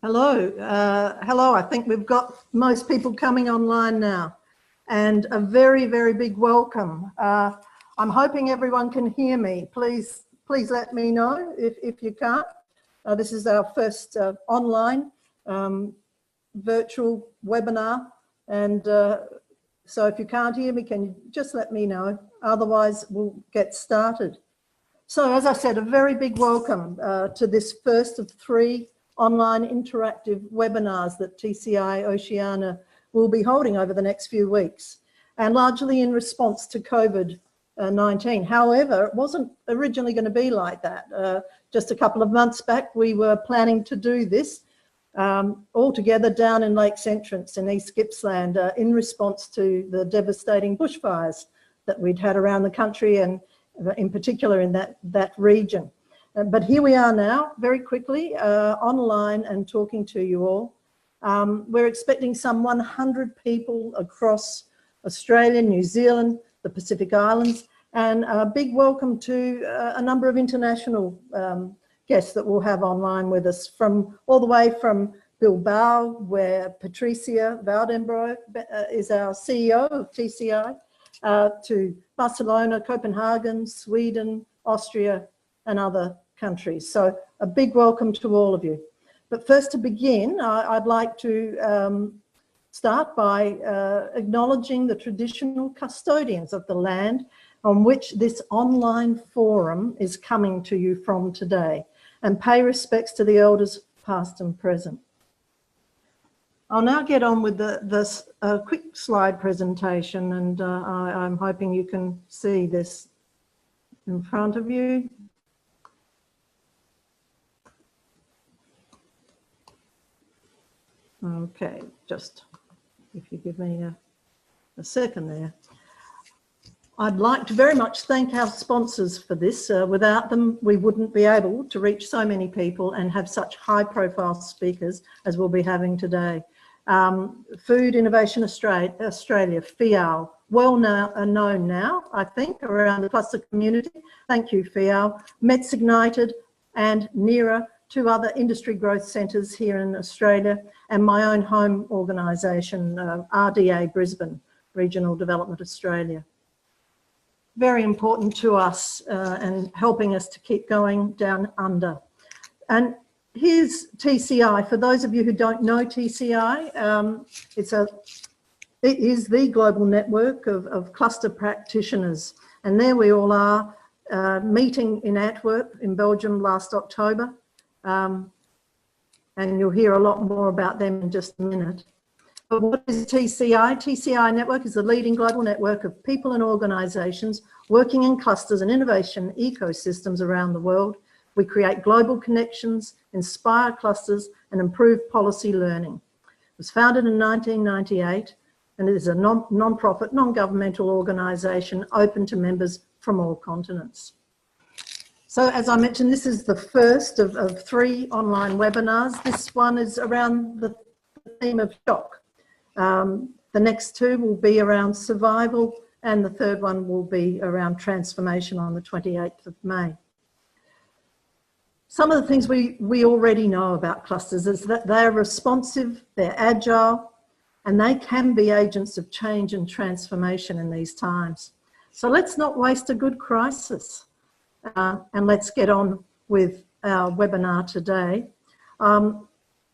Hello. Hello. I think we've got most people coming online now, and a very, very big welcome. I'm hoping everyone can hear me. Please let me know if you can't. This is our first online virtual webinar, and so if you can't hear me, can you just let me know? Otherwise, we'll get started. So, as I said, a very big welcome to this first of 3 online interactive webinars that TCI Oceania will be holding over the next few weeks, and largely in response to COVID-19. However, it wasn't originally going to be like that. Just a couple of months back, we were planning to do this all together down in Lakes Entrance in East Gippsland in response to the devastating bushfires that we'd had around the country, and in particular in that region. But here we are now, very quickly, online and talking to you all. We're expecting some 100 people across Australia, New Zealand, the Pacific Islands, and a big welcome to a number of international guests that we'll have online with us, from all the way from Bilbao, where Patricia Valdenbro is our CEO of TCI, to Barcelona, Copenhagen, Sweden, Austria, and other countries. So a big welcome to all of you. But first, to begin, I'd like to start by acknowledging the traditional custodians of the land on which this online forum is coming to you from today, and pay respects to the elders past and present. I'll now get on with this quick slide presentation, and I'm hoping you can see this in front of you. Okay, just if you give me a second there. I'd like to very much thank our sponsors for this. Without them, we wouldn't be able to reach so many people and have such high-profile speakers as we'll be having today. Food Innovation Australia, FIAL, well known now, I think, around the cluster community. Thank you, FIAL. Mets Ignited and NERA, 2 other industry growth centres here in Australia, and my own home organisation, RDA Brisbane, Regional Development Australia. Very important to us and helping us to keep going down under. And here's TCI. For those of you who don't know TCI, it is the global network of cluster practitioners. And there we all are, meeting in Antwerp in Belgium last October. And you'll hear a lot more about them in just a minute. But what is TCI? TCI Network is the leading global network of people and organisations working in clusters and innovation ecosystems around the world. We create global connections, inspire clusters, and improve policy learning. It was founded in 1998, and it is a non-profit, non-governmental organisation open to members from all continents. So, as I mentioned, this is the first of 3 online webinars. This one is around the theme of shock. The next 2 will be around survival, and the third one will be around transformation on the 28th of May. Some of the things we already know about clusters is that they're responsive, they're agile, and they can be agents of change and transformation in these times. So let's not waste a good crisis. And let's get on with our webinar today.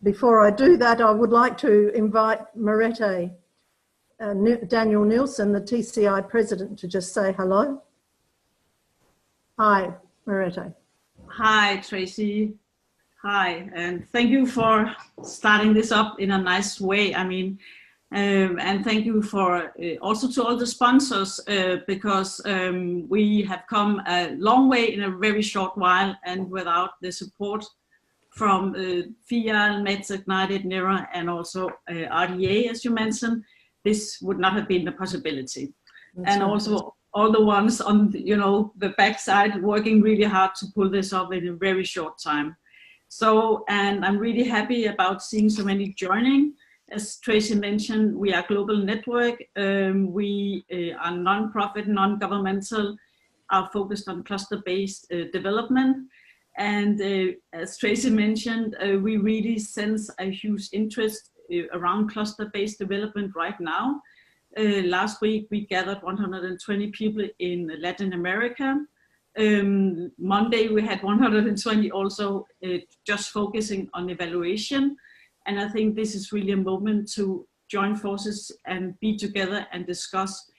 Before I do that, I would like to invite Merete Daniel Nielsen, the TCI president, to just say hello. Hi, Merete. Hi, Tracy. Hi, and thank you for starting this up in a nice way. I mean, and thank you for also to all the sponsors, because we have come a long way in a very short while, and without the support from FIAL, Mets Ignited, NERA, and also RDA, as you mentioned, this would not have been a possibility. That's and right. Also all the ones on, the backside working really hard to pull this off in a very short time. So, and I'm really happy about seeing so many joining. As Tracy mentioned, we are a global network. We are non-profit, non-governmental, are focused on cluster-based development. And as Tracy mentioned, we really sense a huge interest around cluster-based development right now. Last week, we gathered 120 people in Latin America. Monday, we had 120 also just focusing on evaluation. And I think this is really a moment to join forces and be together and discuss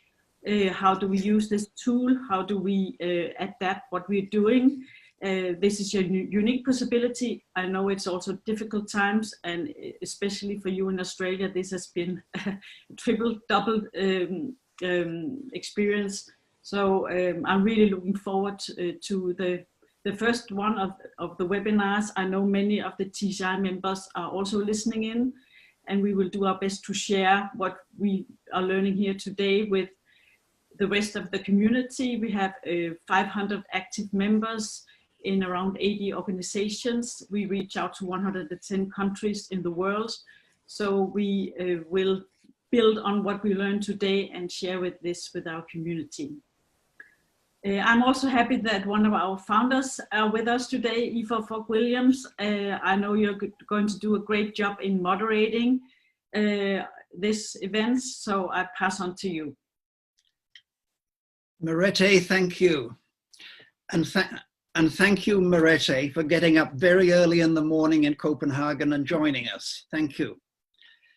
how do we use this tool, how do we adapt what we're doing. This is a unique possibility. I know it's also difficult times, and especially for you in Australia, this has been a double experience. So I'm really looking forward to the first one of the webinars. I know many of the TCI members are also listening in, and we will do our best to share what we are learning here today with the rest of the community. We have 500 active members in around 80 organizations. We reach out to 110 countries in the world. So we will build on what we learned today and share this with our community. I'm also happy that one of our founders are with us today, Aoife Fogg-Williams. I know you're going to do a great job in moderating this event, so I pass on to you. Merete, thank you. And thank you, Merete, for getting up very early in the morning in Copenhagen and joining us. Thank you.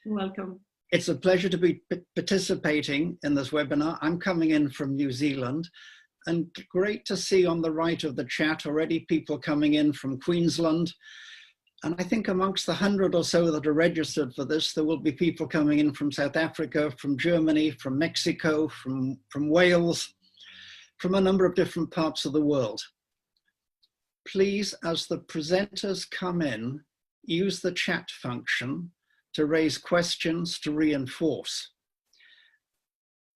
You're welcome. It's a pleasure to be participating in this webinar. I'm coming in from New Zealand, and great to see on the right of the chat already people coming in from Queensland. And I think amongst the 100 or so that are registered for this, there will be people coming in from South Africa, from Germany, from Mexico, from Wales, from a number of different parts of the world. Please, as the presenters come in, use the chat function to raise questions to reinforce.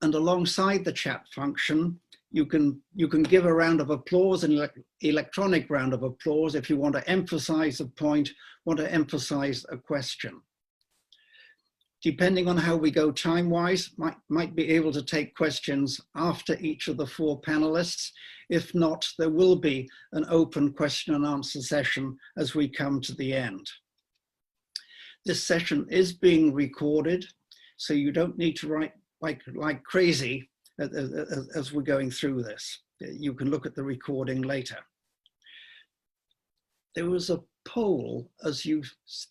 And alongside the chat function, you can give a round of applause, an electronic round of applause, if you want to emphasize a point, want to emphasize a question. Depending on how we go time-wise, might be able to take questions after each of the 4 panelists. If not, there will be an open question and answer session as we come to the end. This session is being recorded, so you don't need to write like crazy as we're going through this. You can look at the recording later. There was a poll as you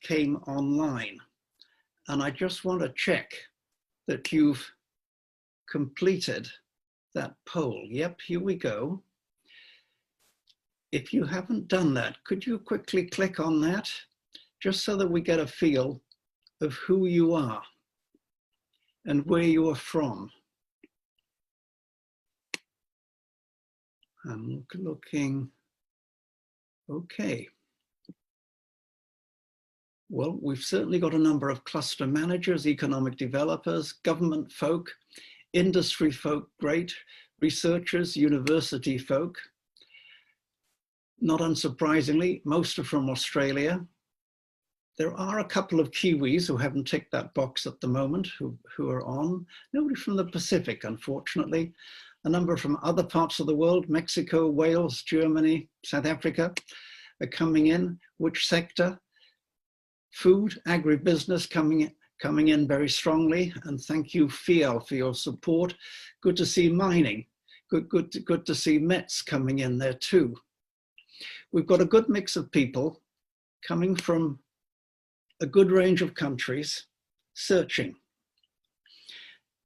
came online, and I just want to check that you've completed that poll. Yep, here we go. If you haven't done that, could you quickly click on that, just so that we get a feel of who you are and where you are from. I'm looking, okay. Well, we've certainly got a number of cluster managers, economic developers, government folk, industry folk, great, researchers, university folk. Not unsurprisingly, most are from Australia. There are a couple of Kiwis who haven't ticked that box at the moment, who are on. Nobody from the Pacific, unfortunately. A number from other parts of the world, Mexico, Wales, Germany, South Africa, are coming in. Which sector? Food, agribusiness coming in very strongly. And thank you, Fiel, for your support. Good to see mining. Good to see Mets coming in there too. We've got a good mix of people coming from a good range of countries searching.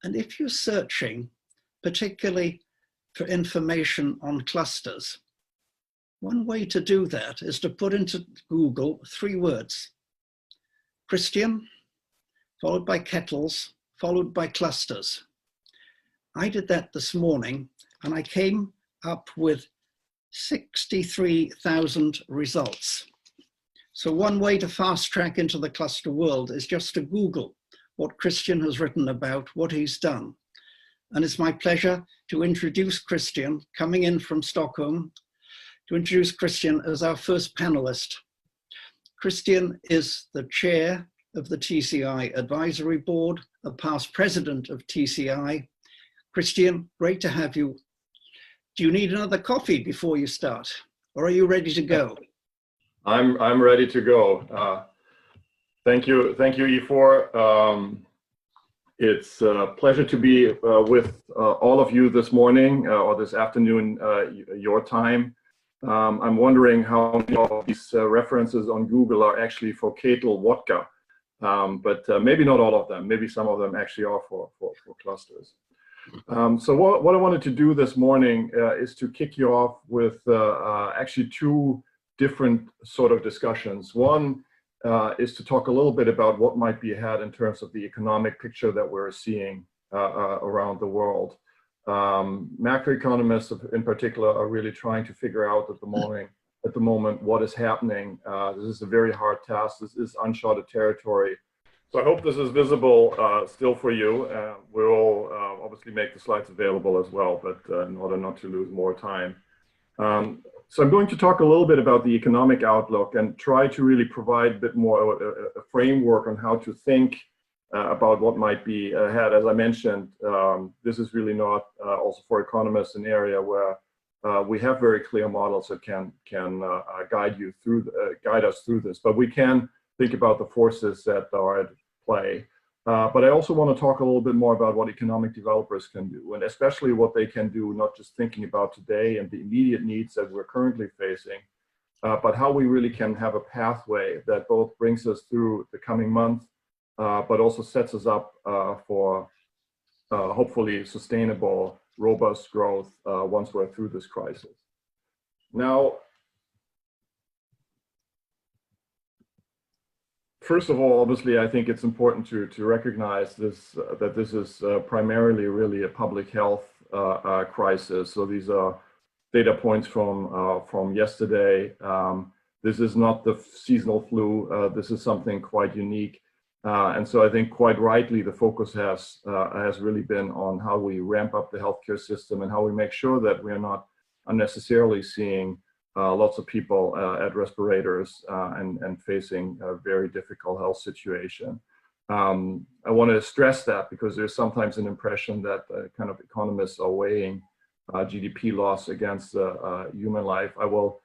And if you're searching, particularly for information on clusters, one way to do that is to put into Google 3 words: Christian, followed by kettles, followed by clusters. I did that this morning, and I came up with 63,000 results. So one way to fast track into the cluster world is just to Google what Christian has written about what he's done. And it's my pleasure to introduce Christian, coming in from Stockholm, to introduce Christian as our first panelist. Christian is the chair of the TCI Advisory Board, a past president of TCI. Christian, great to have you. Do you need another coffee before you start, or are you ready to go? I'm ready to go. Thank you, E4. It's a pleasure to be with all of you this morning or this afternoon, your time. I'm wondering how many of these references on Google are actually for Ketel vodka, but maybe not all of them. Maybe some of them actually are for clusters. So what I wanted to do this morning is to kick you off with actually two different sort of discussions. One is to talk a little bit about what might be ahead in terms of the economic picture that we're seeing around the world. Macroeconomists in particular are really trying to figure out at the moment what is happening. This is a very hard task. This is uncharted territory. So I hope this is visible still for you. We will obviously make the slides available as well, but in order not to lose more time. So I'm going to talk a little bit about the economic outlook and try to really provide a bit more a framework on how to think about what might be ahead. As I mentioned, this is really not also for economists an area where we have very clear models that can guide us through this, but we can think about the forces that are at play. But I also want to talk a little bit more about what economic developers can do, and especially what they can do, not just thinking about today and the immediate needs that we're currently facing, but how we really can have a pathway that both brings us through the coming month, but also sets us up for hopefully sustainable, robust growth once we're through this crisis. Now, first of all, obviously, I think it's important to recognize this, that this is primarily really a public health crisis. So these are data points from yesterday. This is not the seasonal flu. This is something quite unique. And so I think quite rightly, the focus has really been on how we ramp up the healthcare system and how we make sure that we're not unnecessarily seeing lots of people at respirators and facing a very difficult health situation. I want to stress that because there's sometimes an impression that kind of economists are weighing GDP loss against human life. I will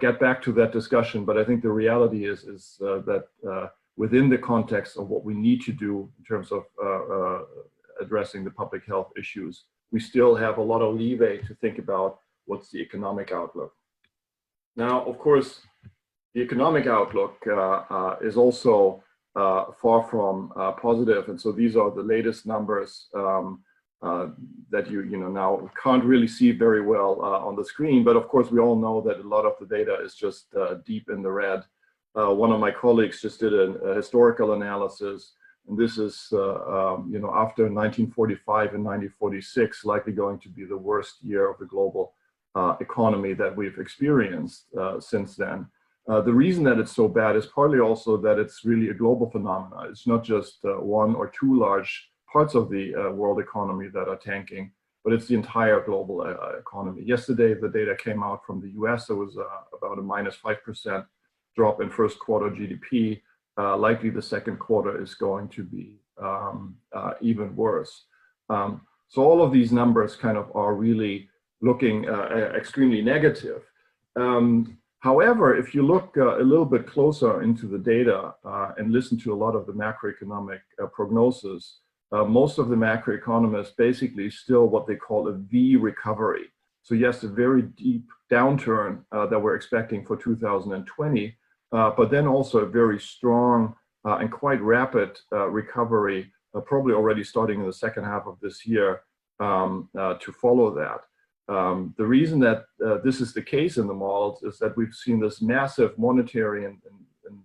get back to that discussion, but I think the reality is that within the context of what we need to do in terms of addressing the public health issues, we still have a lot of leeway to think about what's the economic outlook. Now, of course, the economic outlook is also far from positive, and so these are the latest numbers that you now can't really see very well on the screen. But of course, we all know that a lot of the data is just deep in the red. One of my colleagues just did a historical analysis, and this is after 1945 and 1946, likely going to be the worst year of the global economy that we've experienced since then. The reason that it's so bad is partly also that it's really a global phenomenon. It's not just one or two large parts of the world economy that are tanking, but it's the entire global economy. Yesterday, the data came out from the US. There was about a -5% drop in first quarter GDP. Likely the second quarter is going to be even worse. So all of these numbers kind of are really looking extremely negative. However, if you look a little bit closer into the data and listen to a lot of the macroeconomic prognosis, most of the macroeconomists basically still what they call a V recovery. So yes, a very deep downturn that we're expecting for 2020, but then also a very strong and quite rapid recovery, probably already starting in the second half of this year to follow that. The reason that this is the case in the models is that we've seen this massive monetary and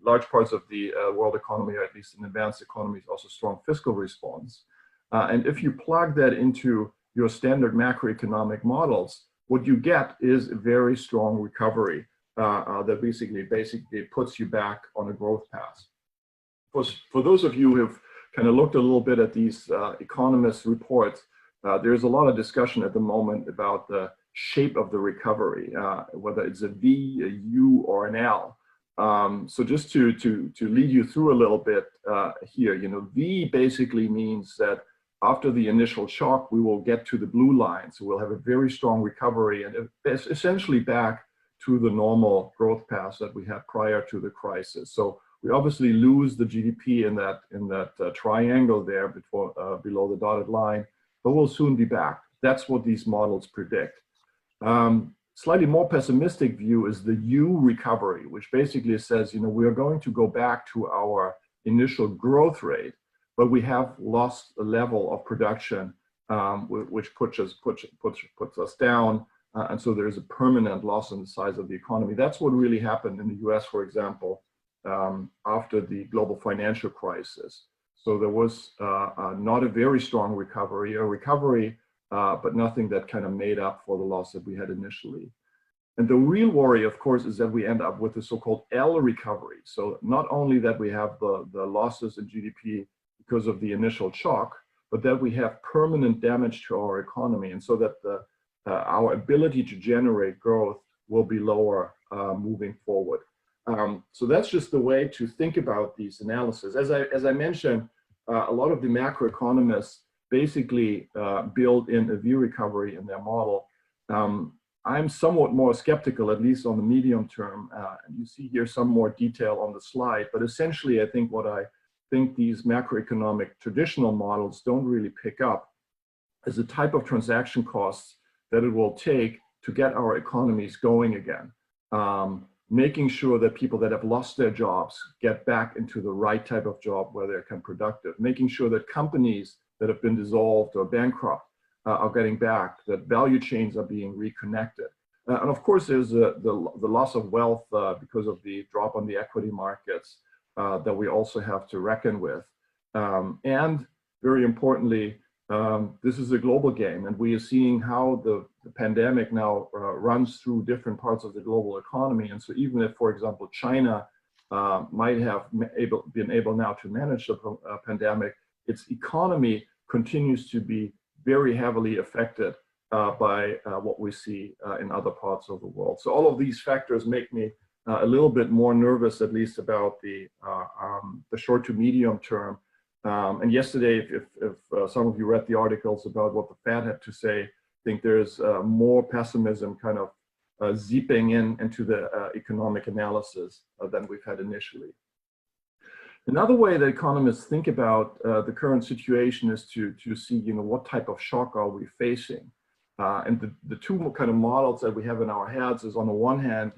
large parts of the world economy, or at least in advanced economies, also strong fiscal response. And if you plug that into your standard macroeconomic models, what you get is a very strong recovery that basically puts you back on a growth path. For those of you who have kind of looked a little bit at these economist reports, there's a lot of discussion at the moment about the shape of the recovery, whether it's a V, a U, or an L. So just to lead you through a little bit here, V basically means that after the initial shock, we will get to the blue line. So we'll have a very strong recovery and essentially back to the normal growth paths that we had prior to the crisis. So we obviously lose the GDP in that triangle there below the dotted line, but we'll soon be back. That's what these models predict. Slightly more pessimistic view is the U recovery, which basically says, we are going to go back to our initial growth rate, but we have lost the level of production, which puts us down. And so there's a permanent loss in the size of the economy. That's what really happened in the US, for example, after the global financial crisis. So there was not a very strong recovery, but nothing that kind of made up for the loss that we had initially. And the real worry, of course, is that we end up with the so-called L recovery. So not only that we have the losses in GDP because of the initial shock, but that we have permanent damage to our economy. And so that our ability to generate growth will be lower moving forward. So that's just the way to think about these analyses. As I mentioned, a lot of the macroeconomists basically build in a V recovery in their model. I'm somewhat more skeptical, at least on the medium term. And you see here some more detail on the slide, but essentially I think these macroeconomic traditional models don't really pick up is the type of transaction costs that it will take to get our economies going again. Making sure that people that have lost their jobs get back into the right type of job where they're productive. Making sure that companies that have been dissolved or bankrupt are getting back, that value chains are being reconnected. And of course, there's the loss of wealth because of the drop on the equity markets that we also have to reckon with. And very importantly, this is a global game, and we are seeing how the pandemic now runs through different parts of the global economy. And so even if, for example, China might have been able now to manage the pandemic, its economy continues to be very heavily affected by what we see in other parts of the world. So all of these factors make me a little bit more nervous, at least about the short to medium term. And yesterday, if some of you read the articles about what the Fed had to say, I think there's more pessimism kind of seeping into the economic analysis than we've had initially. Another way that economists think about the current situation is to see, what type of shock are we facing? And the two kind of models that we have in our heads is, on the one hand,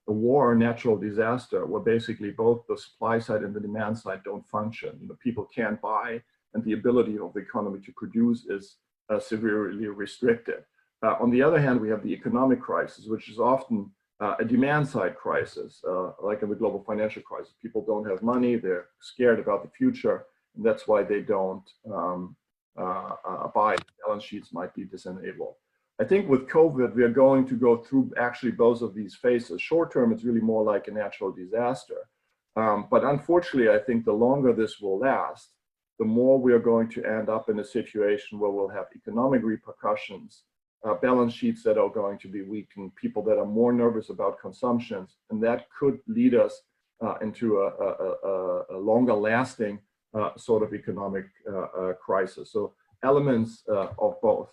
a war or natural disaster where basically both the supply side and the demand side don't function. People can't buy, and the ability of the economy to produce is severely restricted. On the other hand, we have the economic crisis, which is often a demand side crisis, like in the global financial crisis. People don't have money, they're scared about the future, and that's why they don't buy. Balance sheets might be disabled. I think with COVID, we are going to go through actually both of these phases. Short term, it's really more like a natural disaster. But unfortunately, I think the longer this will last, the more we are going to end up in a situation where we'll have economic repercussions, balance sheets that are going to be weakened, people that are more nervous about consumptions, and that could lead us into a longer lasting sort of economic crisis. So elements of both.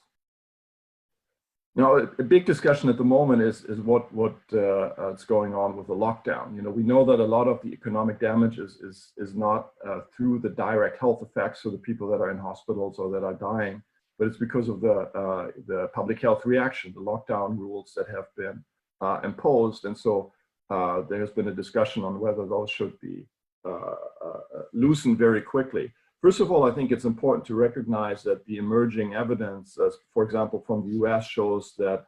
Now, a big discussion at the moment is what's going on with the lockdown. We know that a lot of the economic damage is not through the direct health effects of the people that are in hospitals or that are dying, but it's because of the public health reaction, the lockdown rules that have been imposed. And so there has been a discussion on whether those should be loosened very quickly. First of all, I think it's important to recognize that the emerging evidence, for example, from the US, shows that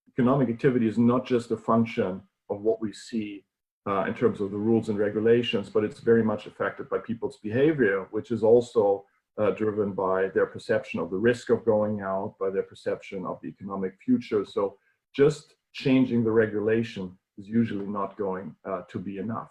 economic activity is not just a function of what we see in terms of the rules and regulations, but it's very much affected by people's behavior, which is also driven by their perception of the risk of going out, by their perception of the economic future. So just changing the regulation is usually not going to be enough.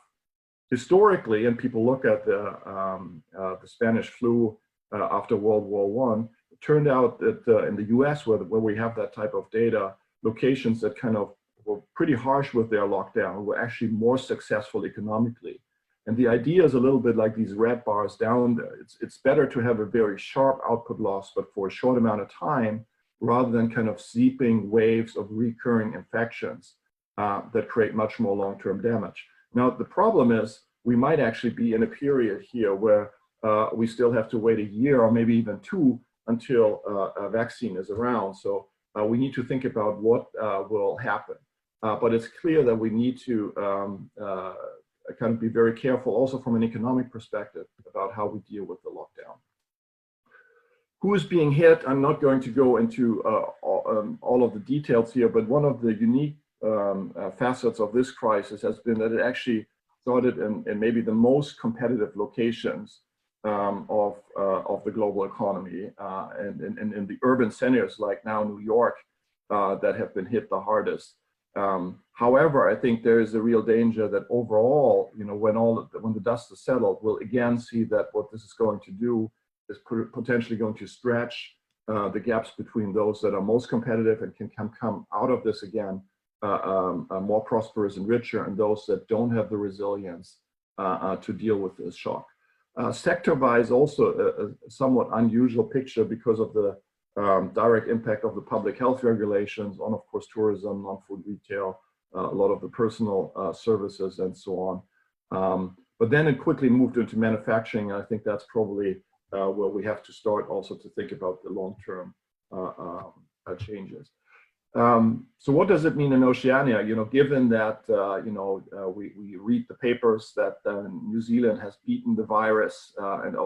Historically, and people look at the Spanish flu after World War I, it turned out that in the US, where we have that type of data, locations that kind of were pretty harsh with their lockdown were actually more successful economically. And the idea is a little bit like these red bars down there. It's better to have a very sharp output loss, but for a short amount of time, rather than kind of seeping waves of recurring infections that create much more long-term damage. Now, the problem is we might actually be in a period here where we still have to wait a year or maybe even two until a vaccine is around. So we need to think about what will happen. But it's clear that we need to kind of be very careful also from an economic perspective about how we deal with the lockdown. Who is being hit? I'm not going to go into all of the details here, but one of the unique facets of this crisis has been that it actually started in maybe the most competitive locations of the global economy, and in the urban centers like now New York that have been hit the hardest. However, I think there is a real danger that overall, you know, when the dust is settled, we'll again see that what this is going to do is potentially going to stretch the gaps between those that are most competitive and can come out of this again more prosperous and richer, and those that don't have the resilience to deal with this shock. Sector-wise, also a somewhat unusual picture because of the direct impact of the public health regulations on, of course, tourism, non-food retail, a lot of the personal services and so on. But then it quickly moved into manufacturing, and I think that's probably where we have to start also to think about the long-term changes. So what does it mean in Oceania? You know, given that we read the papers that New Zealand has beaten the virus and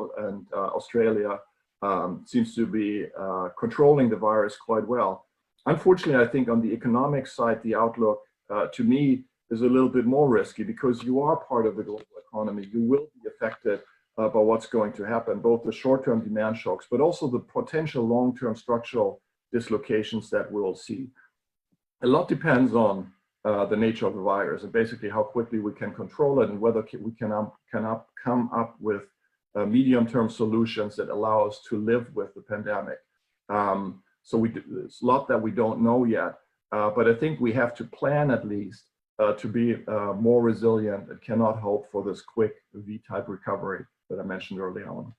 Australia seems to be controlling the virus quite well. Unfortunately, I think on the economic side, the outlook to me is a little bit more risky because you are part of the global economy. You will be affected by what's going to happen, both the short-term demand shocks, but also the potential long-term structural dislocations that we'll see. A lot depends on the nature of the virus and basically how quickly we can control it and whether we can come up with medium-term solutions that allow us to live with the pandemic. So there's a lot that we don't know yet, but I think we have to plan at least to be more resilient and cannot hope for this quick V-type recovery that I mentioned early on.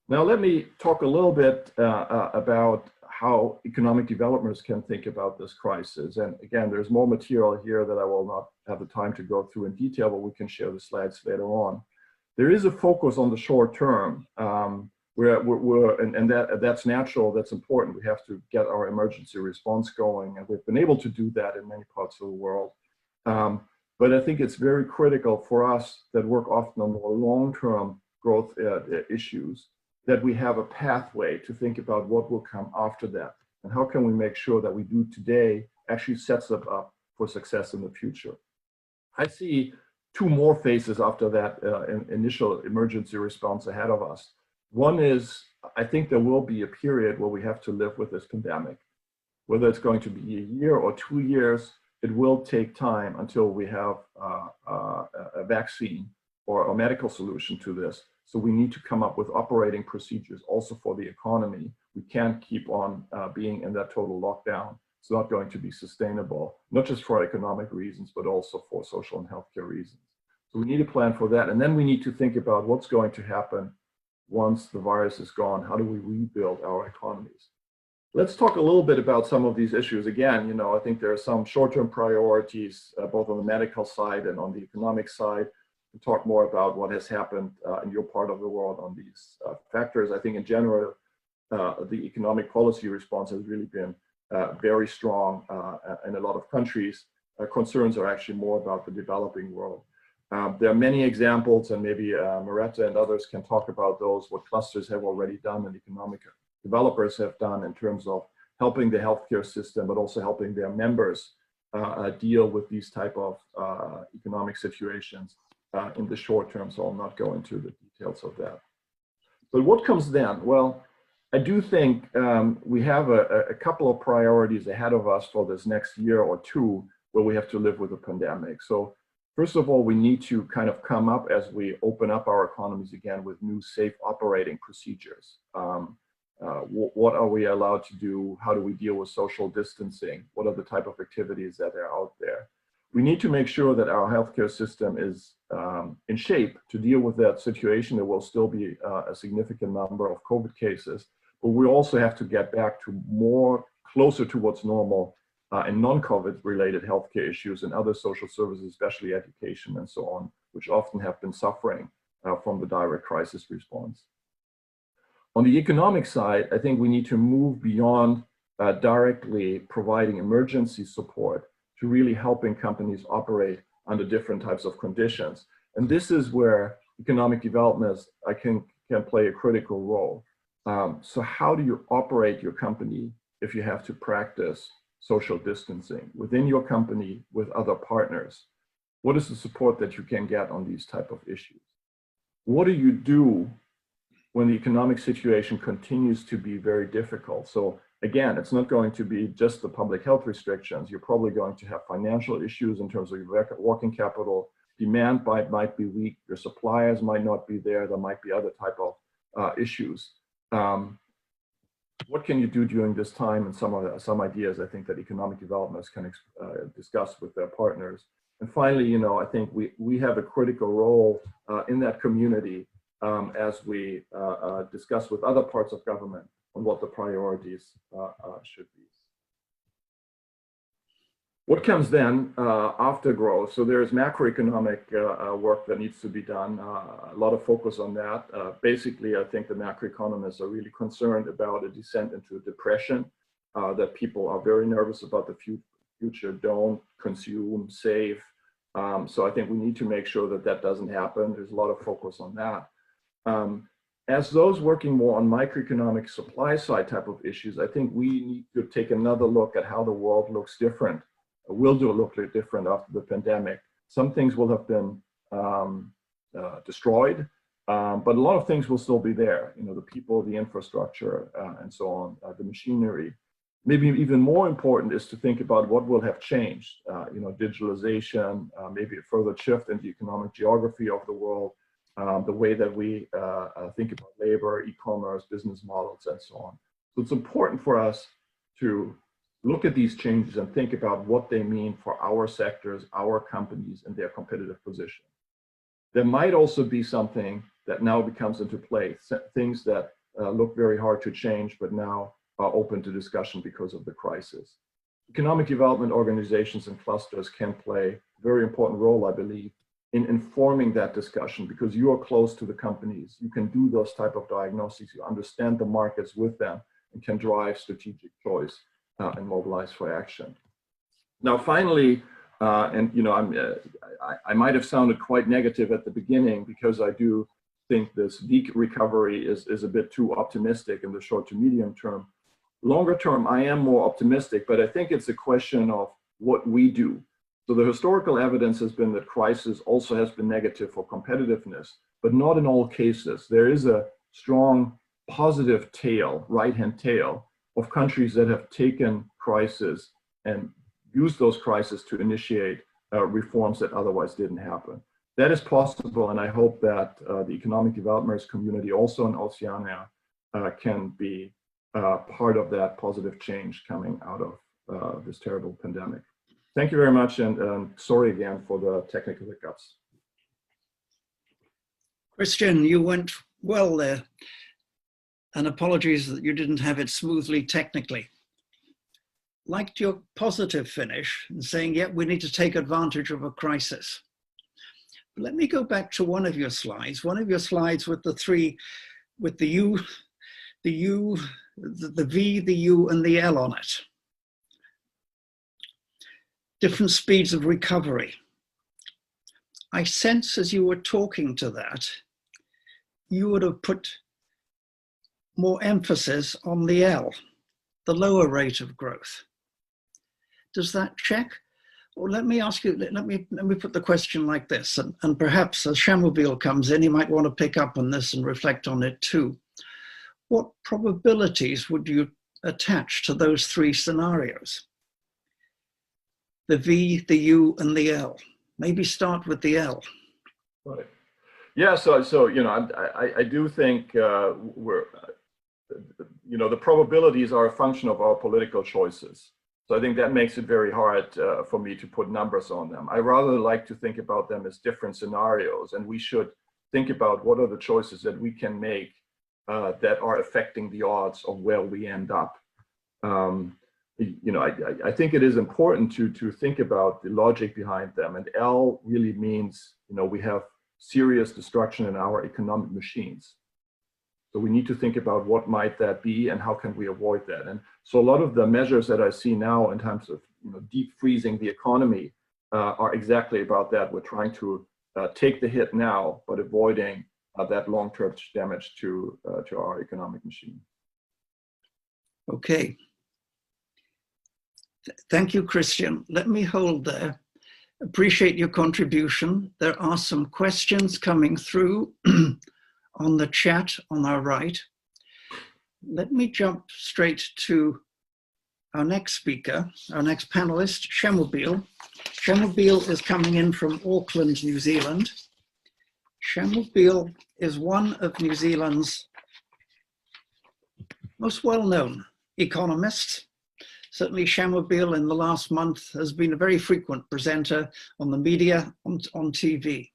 Now, let me talk a little bit about how economic developers can think about this crisis. And again, there's more material here that I will not have the time to go through in detail, but we can share the slides later on. There is a focus on the short term, that's natural, that's important. We have to get our emergency response going, and we've been able to do that in many parts of the world. But I think it's very critical for us that work often on more long-term growth issues, that we have a pathway to think about what will come after that, and how can we make sure that we do today actually sets us up for success in the future. I see two more phases after that initial emergency response ahead of us. One is, I think there will be a period where we have to live with this pandemic. Whether it's going to be a year or 2 years, it will take time until we have a vaccine or a medical solution to this. So we need to come up with operating procedures also for the economy. We can't keep on being in that total lockdown. It's not going to be sustainable, not just for economic reasons, but also for social and healthcare reasons. So we need to plan for that. And then we need to think about what's going to happen once the virus is gone. How do we rebuild our economies? Let's talk a little bit about some of these issues. Again, you know, I think there are some short-term priorities, both on the medical side and on the economic side. To talk more about what has happened in your part of the world on these factors. I think in general, the economic policy response has really been very strong in a lot of countries. Concerns are actually more about the developing world. There are many examples, and maybe Maretta and others can talk about those, what clusters have already done and economic developers have done in terms of helping the healthcare system, but also helping their members deal with these type of economic situations in the short term, so I'll not go into the details of that. But what comes then? Well, I do think we have a couple of priorities ahead of us for this next year or two where we have to live with the pandemic. So first of all, we need to kind of come up as we open up our economies again with new safe operating procedures. What are we allowed to do? How do we deal with social distancing? What are the type of activities that are out there? We need to make sure that our healthcare system is in shape to deal with that situation. There will still be a significant number of COVID cases, but we also have to get back to more closer to what's normal and non-COVID related healthcare issues and other social services, especially education and so on, which often have been suffering from the direct crisis response. On the economic side, I think we need to move beyond directly providing emergency support to really helping companies operate under different types of conditions. And this is where economic development can play a critical role. So how do you operate your company if you have to practice social distancing within your company with other partners? What is the support that you can get on these type of issues? What do you do when the economic situation continues to be very difficult? So again, it's not going to be just the public health restrictions. You're probably going to have financial issues in terms of your working capital. Demand might be weak. Your suppliers might not be there. There might be other type of issues. What can you do during this time? And some ideas I think that economic developers can discuss with their partners. And finally, I think we have a critical role in that community as we discuss with other parts of government on what the priorities should be. What comes then after growth? So there is macroeconomic work that needs to be done, a lot of focus on that. Basically, I think the macroeconomists are really concerned about a descent into depression, that people are very nervous about the future, don't consume, save. So I think we need to make sure that that doesn't happen. There's a lot of focus on that. As those working more on microeconomic supply side type of issues, I think we need to take another look at how the world looks different. Will do look different after the pandemic. Some things will have been destroyed, but a lot of things will still be there. The people, the infrastructure, and so on, the machinery. Maybe even more important is to think about what will have changed. Digitalization, maybe a further shift in the economic geography of the world, the way that we think about labor, e-commerce, business models, and so on. So it's important for us to look at these changes and think about what they mean for our sectors, our companies, and their competitive position. There might also be something that now becomes into play, things that look very hard to change, but now are open to discussion because of the crisis. Economic development organizations and clusters can play a very important role, I believe, in informing that discussion, because you are close to the companies. You can do those type of diagnoses, you understand the markets with them, and can drive strategic choice and mobilize for action. Now, finally, I might have sounded quite negative at the beginning because I do think this weak recovery is a bit too optimistic in the short to medium term. Longer term, I am more optimistic, but I think it's a question of what we do. So the historical evidence has been that crisis also has been negative for competitiveness, but not in all cases. There is a strong positive tail, right-hand tail, of countries that have taken crisis and used those crises to initiate reforms that otherwise didn't happen. That is possible, and I hope that the economic developers community also in Oceania can be part of that positive change coming out of this terrible pandemic. Thank you very much, and sorry again for the technical hiccups. Christian, you went well there, and apologies that you didn't have it smoothly technically. Liked your positive finish and saying, yeah, we need to take advantage of a crisis. But let me go back to one of your slides with the three, with the U, the V, the U, and the L on it. Different speeds of recovery. I sense as you were talking to that, you would have put more emphasis on the L, the lower rate of growth. Does that check? Well, let me ask you, let me put the question like this, and perhaps as Shamobil comes in, he might want to pick up on this and reflect on it too. What probabilities would you attach to those three scenarios? The V, the U, and the L. Maybe start with the L. Right. Yeah. So I do think the probabilities are a function of our political choices. So I think that makes it very hard for me to put numbers on them. I rather like to think about them as different scenarios, and we should think about what are the choices that we can make that are affecting the odds of where we end up. I think it is important to think about the logic behind them. And L really means, we have serious destruction in our economic machines. So we need to think about what might that be and how can we avoid that. And so a lot of the measures that I see now in terms of deep freezing the economy are exactly about that. We're trying to take the hit now, but avoiding that long-term damage to our economic machine. Okay. Thank you, Christian. Let me hold there. Appreciate your contribution. There are some questions coming through on the chat on our right. Let me jump straight to our next speaker, our next panelist, Shemubil. Shemubil is coming in from Auckland, New Zealand. Shemubil is one of New Zealand's most well-known economists. Certainly Shemubil in the last month has been a very frequent presenter on the media, on TV.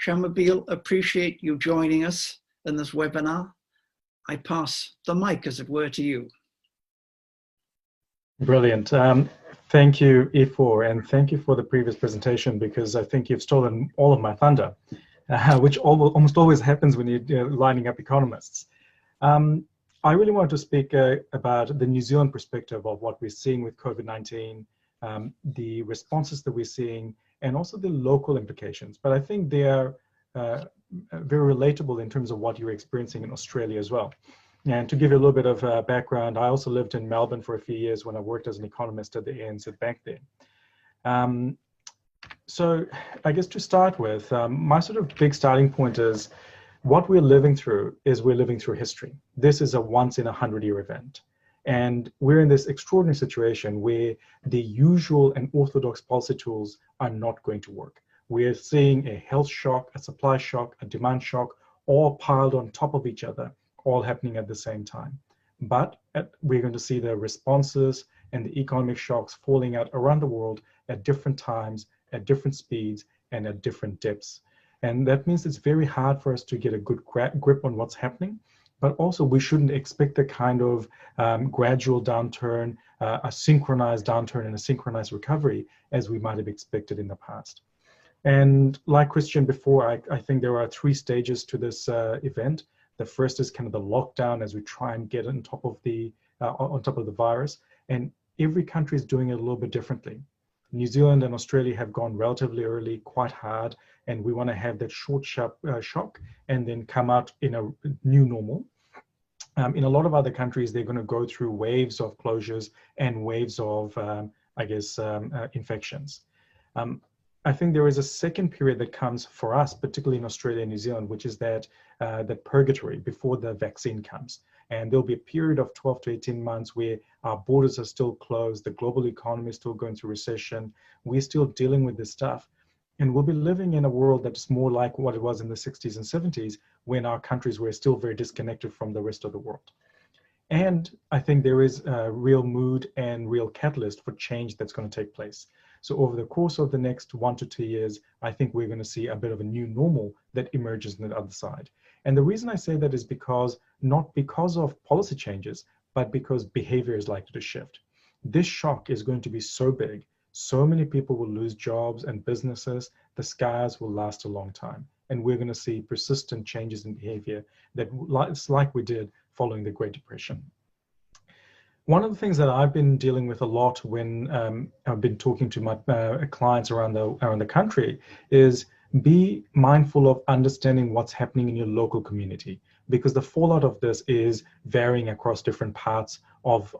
Shemubil, appreciate you joining us in this webinar. I pass the mic, as it were, to you. Brilliant. Thank you, Ifor, and thank you for the previous presentation, because I think you've stolen all of my thunder, which almost always happens when you're lining up economists. I really wanted to speak about the New Zealand perspective of what we're seeing with COVID-19, the responses that we're seeing, and also the local implications. But I think they are very relatable in terms of what you're experiencing in Australia as well. And to give you a little bit of background, I also lived in Melbourne for a few years when I worked as an economist at the ANZ Bank there. So I guess to start with, my sort of big starting point is what we're living through history. This is a once in 100-year event. And we're in this extraordinary situation where the usual and orthodox policy tools are not going to work. We're seeing a health shock, a supply shock, a demand shock, all piled on top of each other, all happening at the same time. But we're going to see the responses and the economic shocks falling out around the world at different times, at different speeds, and at different depths. And that means it's very hard for us to get a good grip on what's happening. But also we shouldn't expect the kind of gradual downturn, a synchronized downturn and a synchronized recovery as we might have expected in the past. And like Christian before, I think there are 3 stages to this event. The first is kind of the lockdown as we try and get on top of the virus. And every country is doing it a little bit differently. New Zealand and Australia have gone relatively early, quite hard, and we want to have that short, sharp shock and then come out in a new normal. In a lot of other countries, they're going to go through waves of closures and waves of, infections. I think there is a second period that comes for us, particularly in Australia and New Zealand, which is that purgatory before the vaccine comes. And there'll be a period of 12 to 18 months where our borders are still closed, the global economy is still going through recession, we're still dealing with this stuff. And we'll be living in a world that's more like what it was in the 60s and 70s, when our countries were still very disconnected from the rest of the world. And I think there is a real mood and real catalyst for change that's going to take place. So over the course of the next 1 to 2 years, I think we're going to see a bit of a new normal that emerges on the other side. And the reason I say that is because, not because of policy changes, but because behavior is likely to shift. This shock is going to be so big, so many people will lose jobs and businesses, the scars will last a long time. And we're going to see persistent changes in behavior that it's like we did following the Great Depression. One of the things that I've been dealing with a lot when I've been talking to my clients around the country is be mindful of understanding what's happening in your local community, because the fallout of this is varying across different parts of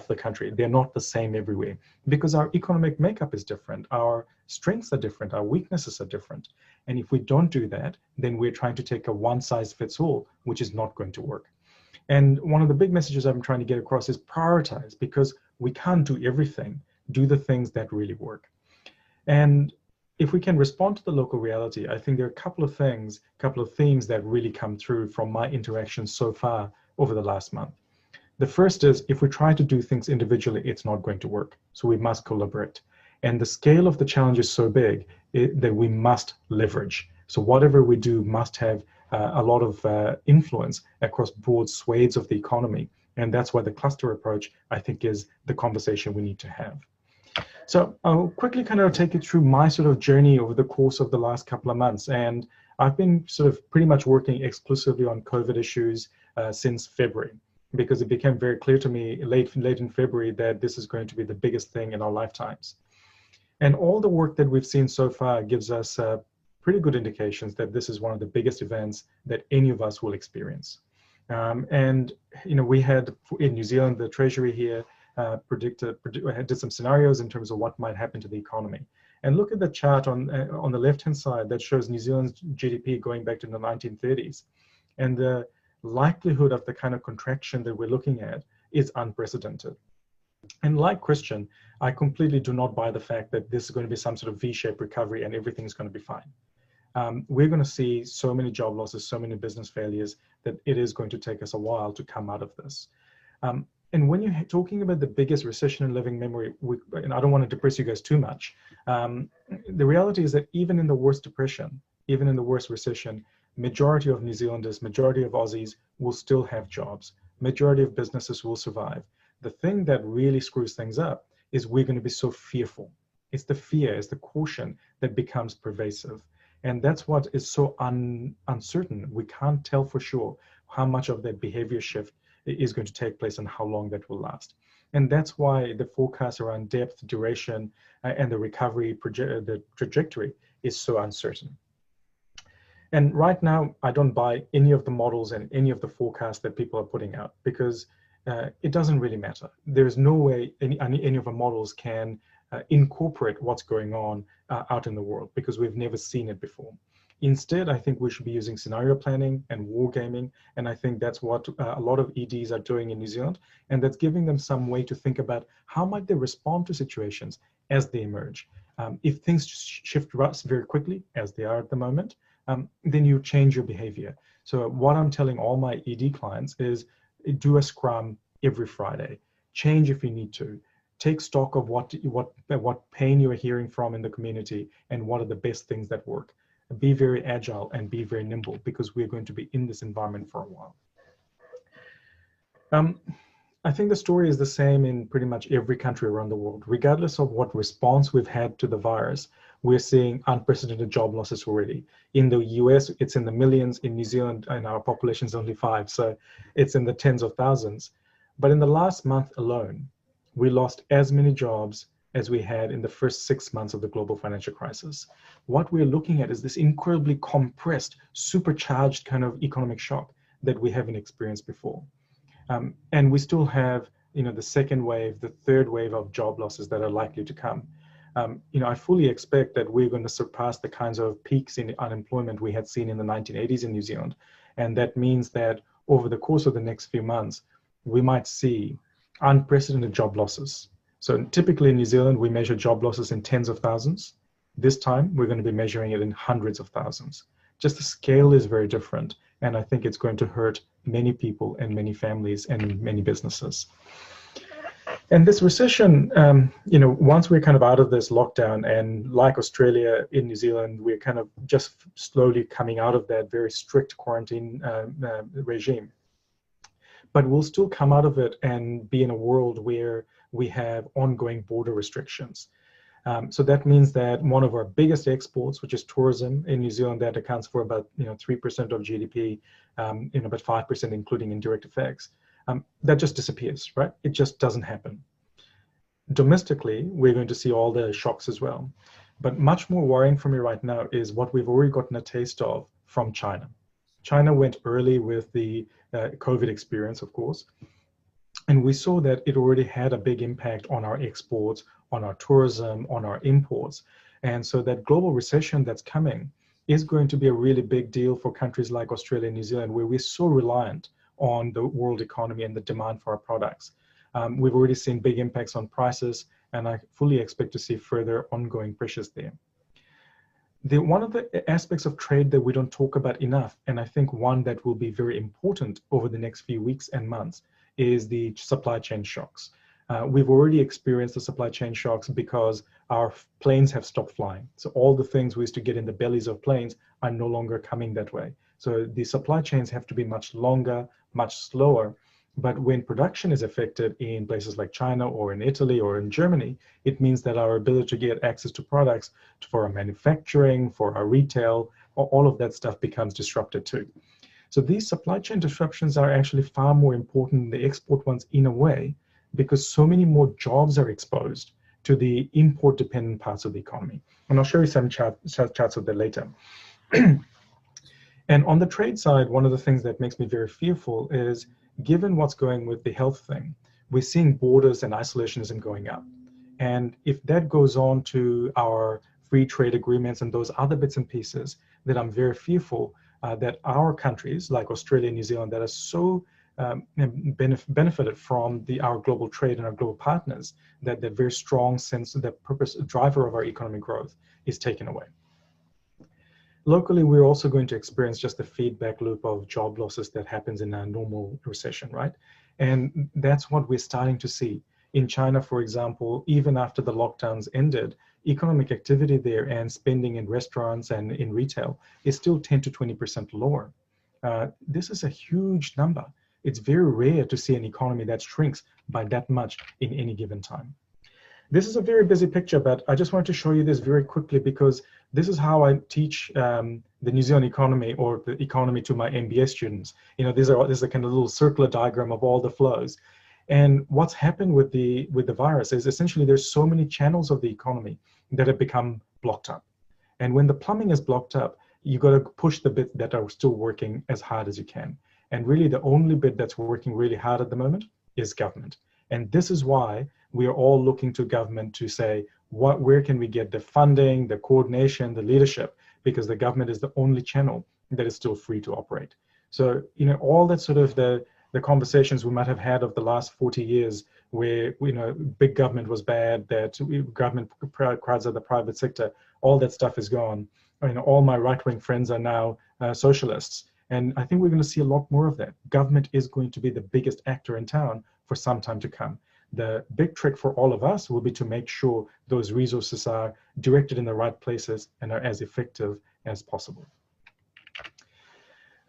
the country. They're not the same everywhere because our economic makeup is different, our strengths are different, our weaknesses are different. And if we don't do that, then we're trying to take a one-size-fits-all, which is not going to work. And one of the big messages I'm trying to get across is prioritize, because we can't do everything. Do the things that really work. And if we can respond to the local reality, I think there are a couple of themes that really come through from my interactions so far over the last month. The first is, if we try to do things individually, it's not going to work. So we must collaborate. And the scale of the challenge is so big that we must leverage. So whatever we do must have a lot of influence across broad swathes of the economy And that's why the cluster approach, I think, is the conversation we need to have. So I'll quickly kind of take you through my sort of journey over the course of the last couple of months. And I've been sort of pretty much working exclusively on COVID issues since February, because it became very clear to me late in February that this is going to be the biggest thing in our lifetimes. And all the work that we've seen so far gives us pretty good indications that this is one of the biggest events that any of us will experience. And we had in New Zealand, the Treasury here did some scenarios in terms of what might happen to the economy. And look at the chart on the left-hand side that shows New Zealand's GDP going back to the 1930s. And the likelihood of the kind of contraction that we're looking at is unprecedented. And like Christian, I completely do not buy the fact that this is going to be some sort of V-shaped recovery and everything's going to be fine. We're going to see so many job losses, so many business failures, that it is going to take us a while to come out of this. And when you're talking about the biggest recession in living memory, and I don't want to depress you guys too much, the reality is that even in the worst depression, even in the worst recession, majority of New Zealanders, majority of Aussies will still have jobs. Majority of businesses will survive. The thing that really screws things up is we're going to be so fearful. It's the fear, it's the caution that becomes pervasive. And that's what is so uncertain. We can't tell for sure how much of that behavior shift is going to take place and how long that will last. And that's why the forecast around depth, duration, and the recovery, the trajectory is so uncertain. And right now, I don't buy any of the models and any of the forecasts that people are putting out, because it doesn't really matter. There's no way any of the models can incorporate what's going on out in the world, because we've never seen it before. Instead, I think we should be using scenario planning and wargaming, and I think that's what a lot of EDs are doing in New Zealand, and that's giving them some way to think about how might they respond to situations as they emerge. If things shift very quickly, as they are at the moment, then you change your behavior. So what I'm telling all my ED clients is do a scrum every Friday. Change if you need to. Take stock of what pain you are hearing from in the community and what are the best things that work. Be very agile and be very nimble, because we're going to be in this environment for a while. I think the story is the same in pretty much every country around the world. Regardless of what response we've had to the virus, we're seeing unprecedented job losses already. In the US, it's in the millions. In New Zealand, and our population is only 5, so it's in the tens of thousands. But in the last month alone, we lost as many jobs as we had in the first 6 months of the global financial crisis. What we're looking at is this incredibly compressed, supercharged kind of economic shock that we haven't experienced before. And we still have, the second wave, the third wave of job losses that are likely to come. I fully expect that we're going to surpass the kinds of peaks in unemployment we had seen in the 1980s in New Zealand. And that means that over the course of the next few months, we might see unprecedented job losses. So typically in New Zealand, we measure job losses in tens of thousands. This time, we're going to be measuring it in hundreds of thousands. Just the scale is very different. And I think it's going to hurt many people and many families and many businesses. And this recession, once we're kind of out of this lockdown, and like Australia, in New Zealand, we're kind of just slowly coming out of that very strict quarantine regime. But we'll still come out of it and be in a world where we have ongoing border restrictions. So that means that one of our biggest exports, which is tourism in New Zealand, that accounts for about 3% of GDP, about 5% including indirect effects, that just disappears, right? It just doesn't happen. Domestically, we're going to see all the shocks as well. But much more worrying for me right now is what we've already gotten a taste of from China. China went early with the COVID experience, of course, and we saw that it already had a big impact on our exports, on our tourism, on our imports. And so that global recession that's coming is going to be a really big deal for countries like Australia and New Zealand, where we're so reliant on the world economy and the demand for our products. We've already seen big impacts on prices, and I fully expect to see further ongoing pressures there. One of the aspects of trade that we don't talk about enough, and I think one that will be very important over the next few weeks and months, is the supply chain shocks. We've already experienced the supply chain shocks because our planes have stopped flying. So all the things we used to get in the bellies of planes are no longer coming that way. So the supply chains have to be much longer, much slower, But when production is affected in places like China or in Italy or in Germany, it means that our ability to get access to products for our manufacturing, for our retail, all of that stuff becomes disrupted too. So these supply chain disruptions are actually far more important than the export ones in a way, because so many more jobs are exposed to the import-dependent parts of the economy. And I'll show you some charts of that later. And on the trade side, one of the things that makes me very fearful is, given what's going with the health thing, we're seeing borders and isolationism going up. And if that goes on to our free trade agreements and those other bits and pieces, then I'm very fearful that our countries like Australia and New Zealand that are so benefited from our global trade and our global partners, that the very strong sense of the purpose driver of our economic growth is taken away. Locally, we're also going to experience just the feedback loop of job losses that happens in a normal recession, right? And that's what we're starting to see. In China, for example, even after the lockdowns ended, economic activity there and spending in restaurants and in retail is still 10 to 20% lower. This is a huge number. It's very rare to see an economy that shrinks by that much in any given time. This is a very busy picture, but I just wanted to show you this very quickly because this is how I teach the New Zealand economy or the economy to my MBA students. You know, this is a kind of little circular diagram of all the flows. And what's happened with the virus is essentially there's so many channels of the economy that have become blocked up. And when the plumbing is blocked up, you got to push the bits that are still working as hard as you can. And really the only bit that's working really hard at the moment is government. And this is why we are all looking to government to say, where can we get the funding, the coordination, the leadership, because the government is the only channel that is still free to operate. So, you know, all that sort of the conversations we might have had of the last 40 years where, you know, big government was bad, that government crowds of the private sector, all that stuff is gone. I mean, all my right-wing friends are now socialists. And I think we're going to see a lot more of that. Government is going to be the biggest actor in town for some time to come. The big trick for all of us will be to make sure those resources are directed in the right places and are as effective as possible.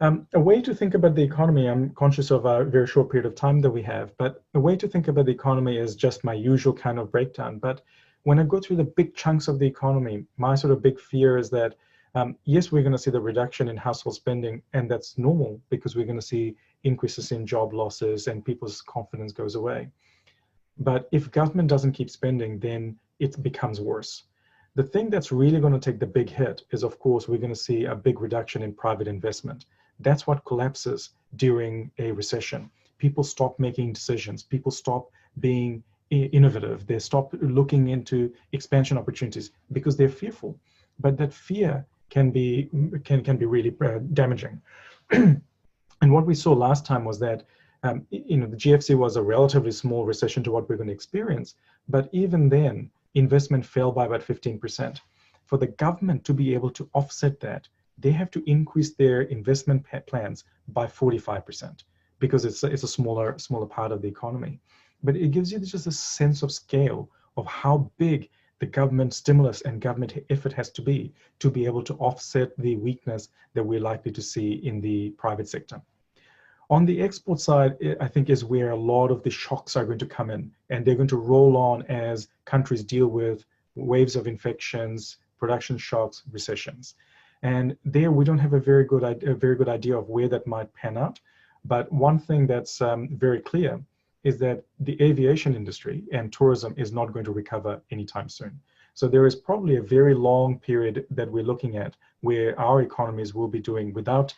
A way to think about the economy, I'm conscious of a very short period of time that we have, but a way to think about the economy is just my usual kind of breakdown. But when I go through the big chunks of the economy, my sort of big fear is that, yes, we're going to see the reduction in household spending, and that's normal because we're going to see increases in job losses and people's confidence goes away. But if government doesn't keep spending, then it becomes worse. The thing that's really going to take the big hit is, of course, we're going to see a big reduction in private investment. That's what collapses during a recession. People stop making decisions. People stop being innovative. They stop looking into expansion opportunities because they're fearful. But that fear can be really damaging. And what we saw last time was that you know, the GFC was a relatively small recession to what we're going to experience, but even then, investment fell by about 15%. For the government to be able to offset that, they have to increase their investment plans by 45% because it's a smaller part of the economy. But it gives you just a sense of scale of how big the government stimulus and government effort has to be able to offset the weakness that we're likely to see in the private sector. On the export side, I think is where a lot of the shocks are going to come in, and they're going to roll on as countries deal with waves of infections, production shocks, recessions. And there we don't have a very good idea of where that might pan out. But one thing that's very clear is that the aviation industry and tourism is not going to recover anytime soon. So there is probably a very long period that we're looking at where our economies will be doing without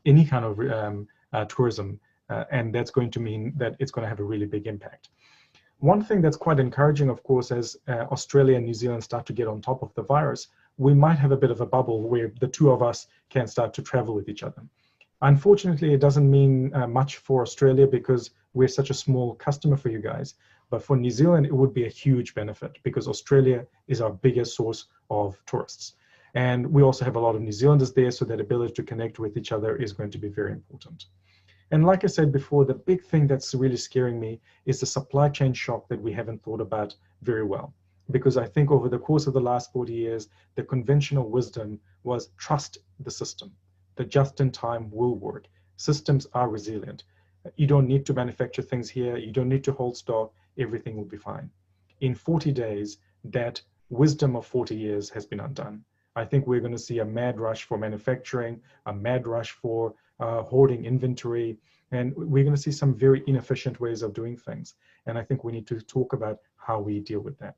any kind of tourism, and that's going to mean that it's going to have a really big impact. One thing that's quite encouraging, of course, as Australia and New Zealand start to get on top of the virus, we might have a bit of a bubble where the two of us can start to travel with each other. Unfortunately, it doesn't mean much for Australia because we're such a small customer for you guys. But for New Zealand, it would be a huge benefit because Australia is our biggest source of tourists. And we also have a lot of New Zealanders there, so that ability to connect with each other is going to be very important. And like I said before, the big thing that's really scaring me is the supply chain shock that we haven't thought about very well. Because I think over the course of the last 40 years, the conventional wisdom was trust the system. The just-in-time will work. Systems are resilient. You don't need to manufacture things here. You don't need to hold stock. Everything will be fine. In 40 days, that wisdom of 40 years has been undone. I think we're going to see a mad rush for manufacturing, a mad rush for hoarding inventory, and we're going to see some very inefficient ways of doing things. And I think we need to talk about how we deal with that.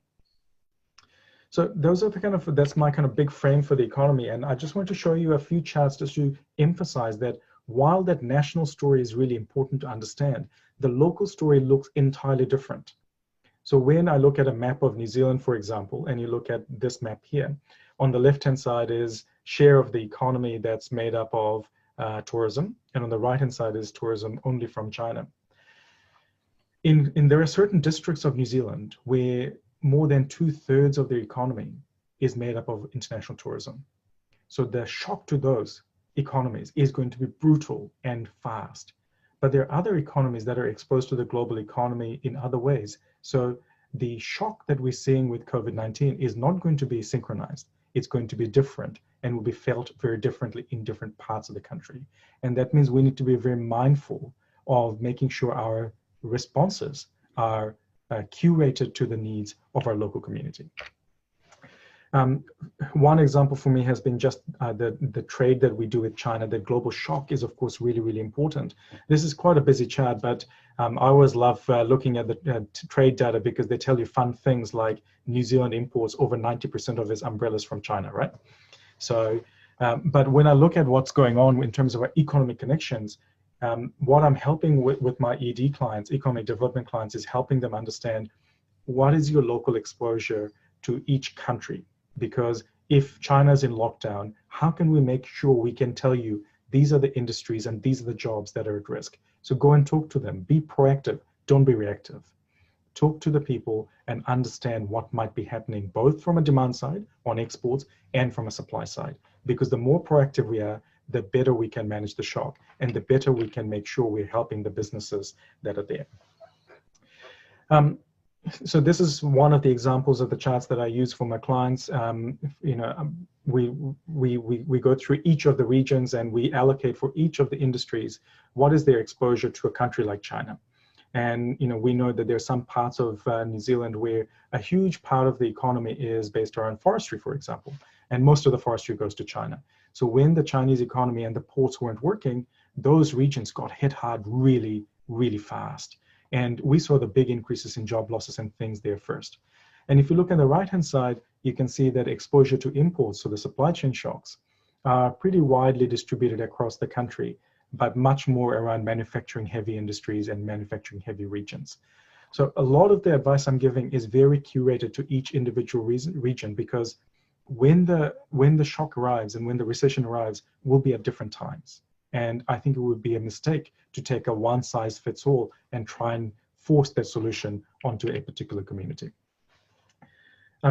So those are the that's my kind of big frame for the economy. And I just want to show you a few charts just to emphasize that while that national story is really important to understand, the local story looks entirely different. So when I look at a map of New Zealand, for example, and you look at this map here, on the left-hand side is share of the economy that's made up of tourism, and on the right-hand side is tourism only from China. There are certain districts of New Zealand where more than 2/3 of the economy is made up of international tourism. So the shock to those economies is going to be brutal and fast. But there are other economies that are exposed to the global economy in other ways. So the shock that we're seeing with COVID-19 is not going to be synchronized. It's going to be different and will be felt very differently in different parts of the country. And that means we need to be very mindful of making sure our responses are curated to the needs of our local community. One example for me has been just the trade that we do with China. The global shock is, of course, really, really important. This is quite a busy chart, but I always love looking at the trade data because they tell you fun things like New Zealand imports over 90% of its umbrellas from China, right? So, but when I look at what's going on in terms of our economic connections, what I'm helping with my ED clients, economic development clients, is helping them understand what is your local exposure to each country. Because if China's in lockdown, how can we make sure we can tell you these are the industries and these are the jobs that are at risk? So go and talk to them, be proactive, don't be reactive. Talk to the people and understand what might be happening, both from a demand side on exports and from a supply side. Because the more proactive we are, the better we can manage the shock and the better we can make sure we're helping the businesses that are there. So this is one of the examples of the charts that I use for my clients. We go through each of the regions and we allocate for each of the industries what is their exposure to a country like China. And we know that there are some parts of New Zealand where a huge part of the economy is based around forestry, for example, and most of the forestry goes to China. So when the Chinese economy and the ports weren't working, those regions got hit hard really, really fast. And we saw the big increases in job losses and things there first. And if you look on the right-hand side, you can see that exposure to imports, so the supply chain shocks, are pretty widely distributed across the country, but much more around manufacturing heavy industries and manufacturing heavy regions. So a lot of the advice I'm giving is very curated to each individual region, because when the shock arrives and when the recession arrives will be at different times. And I think it would be a mistake to take a one-size-fits-all and try and force that solution onto a particular community. I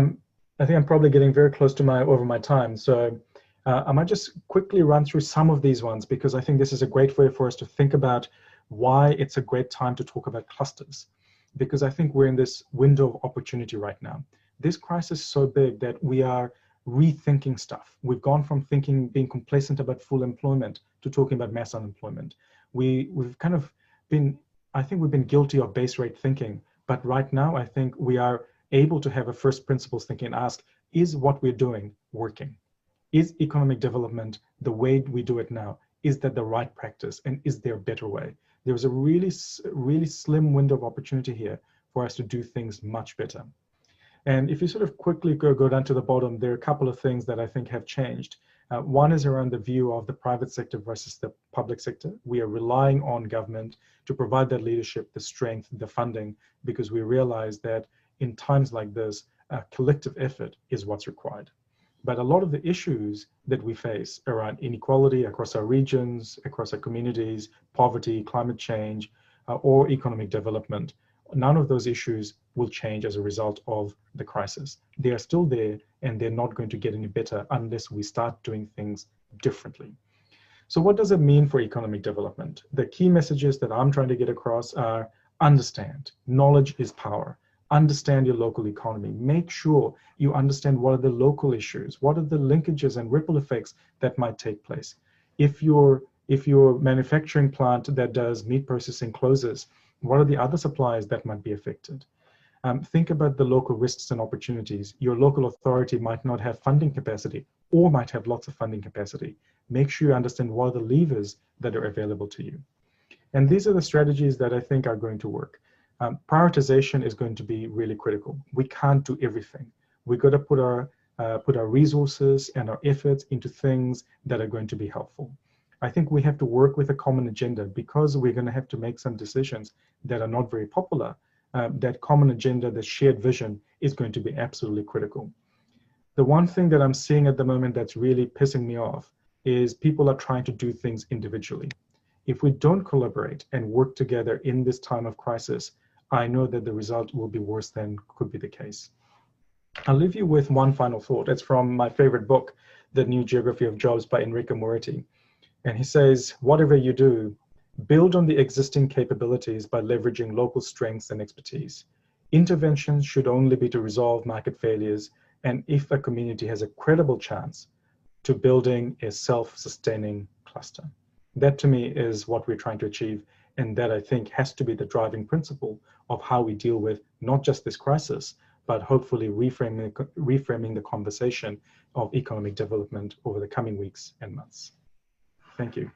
think I'm probably getting very close to over my time. So I might just quickly run through some of these ones, because I think this is a great way for us to think about why it's a great time to talk about clusters. Because I think we're in this window of opportunity right now. This crisis is so big that we are rethinking stuff. We've gone from being complacent about full employment to talking about mass unemployment. We've kind of been, I think we've been guilty of base rate thinking, but right now I think we are able to have a first principles thinking and ask, is what we're doing working? Is economic development the way we do it now? Is that the right practice? And is there a better way? There's a really slim window of opportunity here for us to do things much better. And if you sort of quickly go down to the bottom, there are a couple of things that I think have changed. One is around the view of the private sector versus the public sector. We are relying on government to provide that leadership, the strength, the funding, because we realize that in times like this, a collective effort is what's required. But a lot of the issues that we face around inequality across our regions, across our communities, poverty, climate change, or economic development, none of those issues will change as a result of the crisis. They are still there, and they're not going to get any better unless we start doing things differently. So what does it mean for economic development? The key messages that I'm trying to get across are: understand, knowledge is power. Understand your local economy. Make sure you understand what are the local issues, what are the linkages and ripple effects that might take place. If your If your manufacturing plant that does meat processing closes, what are the other suppliers that might be affected? Think about the local risks and opportunities. Your local authority might not have funding capacity or might have lots of funding capacity. Make sure you understand what are the levers that are available to you. And these are the strategies that I think are going to work. Prioritization is going to be really critical. We can't do everything. We've got to put our resources and our efforts into things that are going to be helpful. I think we have to work with a common agenda because we're going to have to make some decisions that are not very popular. That common agenda, the shared vision is going to be absolutely critical. The one thing that I'm seeing at the moment that's really pissing me off is people are trying to do things individually. If we don't collaborate and work together in this time of crisis, I know that the result will be worse than could be the case. I'll leave you with one final thought. It's from my favorite book, The New Geography of Jobs by Enrico Moretti. And he says, whatever you do, build on the existing capabilities by leveraging local strengths and expertise. Interventions should only be to resolve market failures, and if a community has a credible chance, to building a self-sustaining cluster. That to me is what we're trying to achieve, and that I think has to be the driving principle of how we deal with not just this crisis, but hopefully reframing the conversation of economic development over the coming weeks and months. Thank you.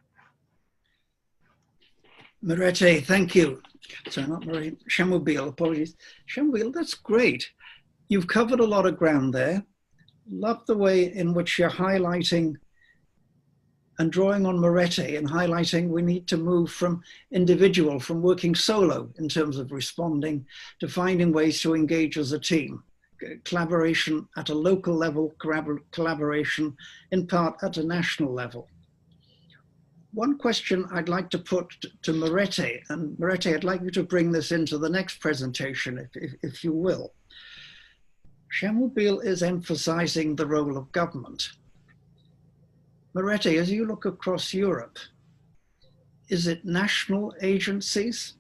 Moretti, thank you. Sorry, not Moretti, Chamoubile, apologies. Chamoubile, that's great. You've covered a lot of ground there. Love the way in which you're highlighting and drawing on Moretti and highlighting we need to move from individual, from working solo in terms of responding, to finding ways to engage as a team. Collaboration at a local level, collaboration in part at a national level. One question I'd like to put to Moretti, and Moretti, I'd like you to bring this into the next presentation, if you will. Chamoubile is emphasizing the role of government. Moretti, as you look across Europe, is it national agencies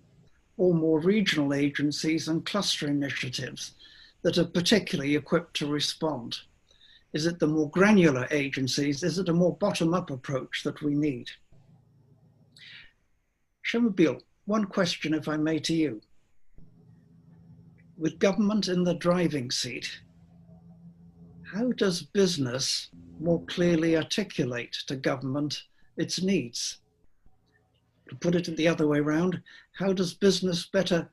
or more regional agencies and cluster initiatives that are particularly equipped to respond? Is it the more granular agencies? Is it a more bottom-up approach that we need? Chamoubile, one question, if I may, to you. With government in the driving seat, how does business more clearly articulate to government its needs? To put it the other way around, how does business better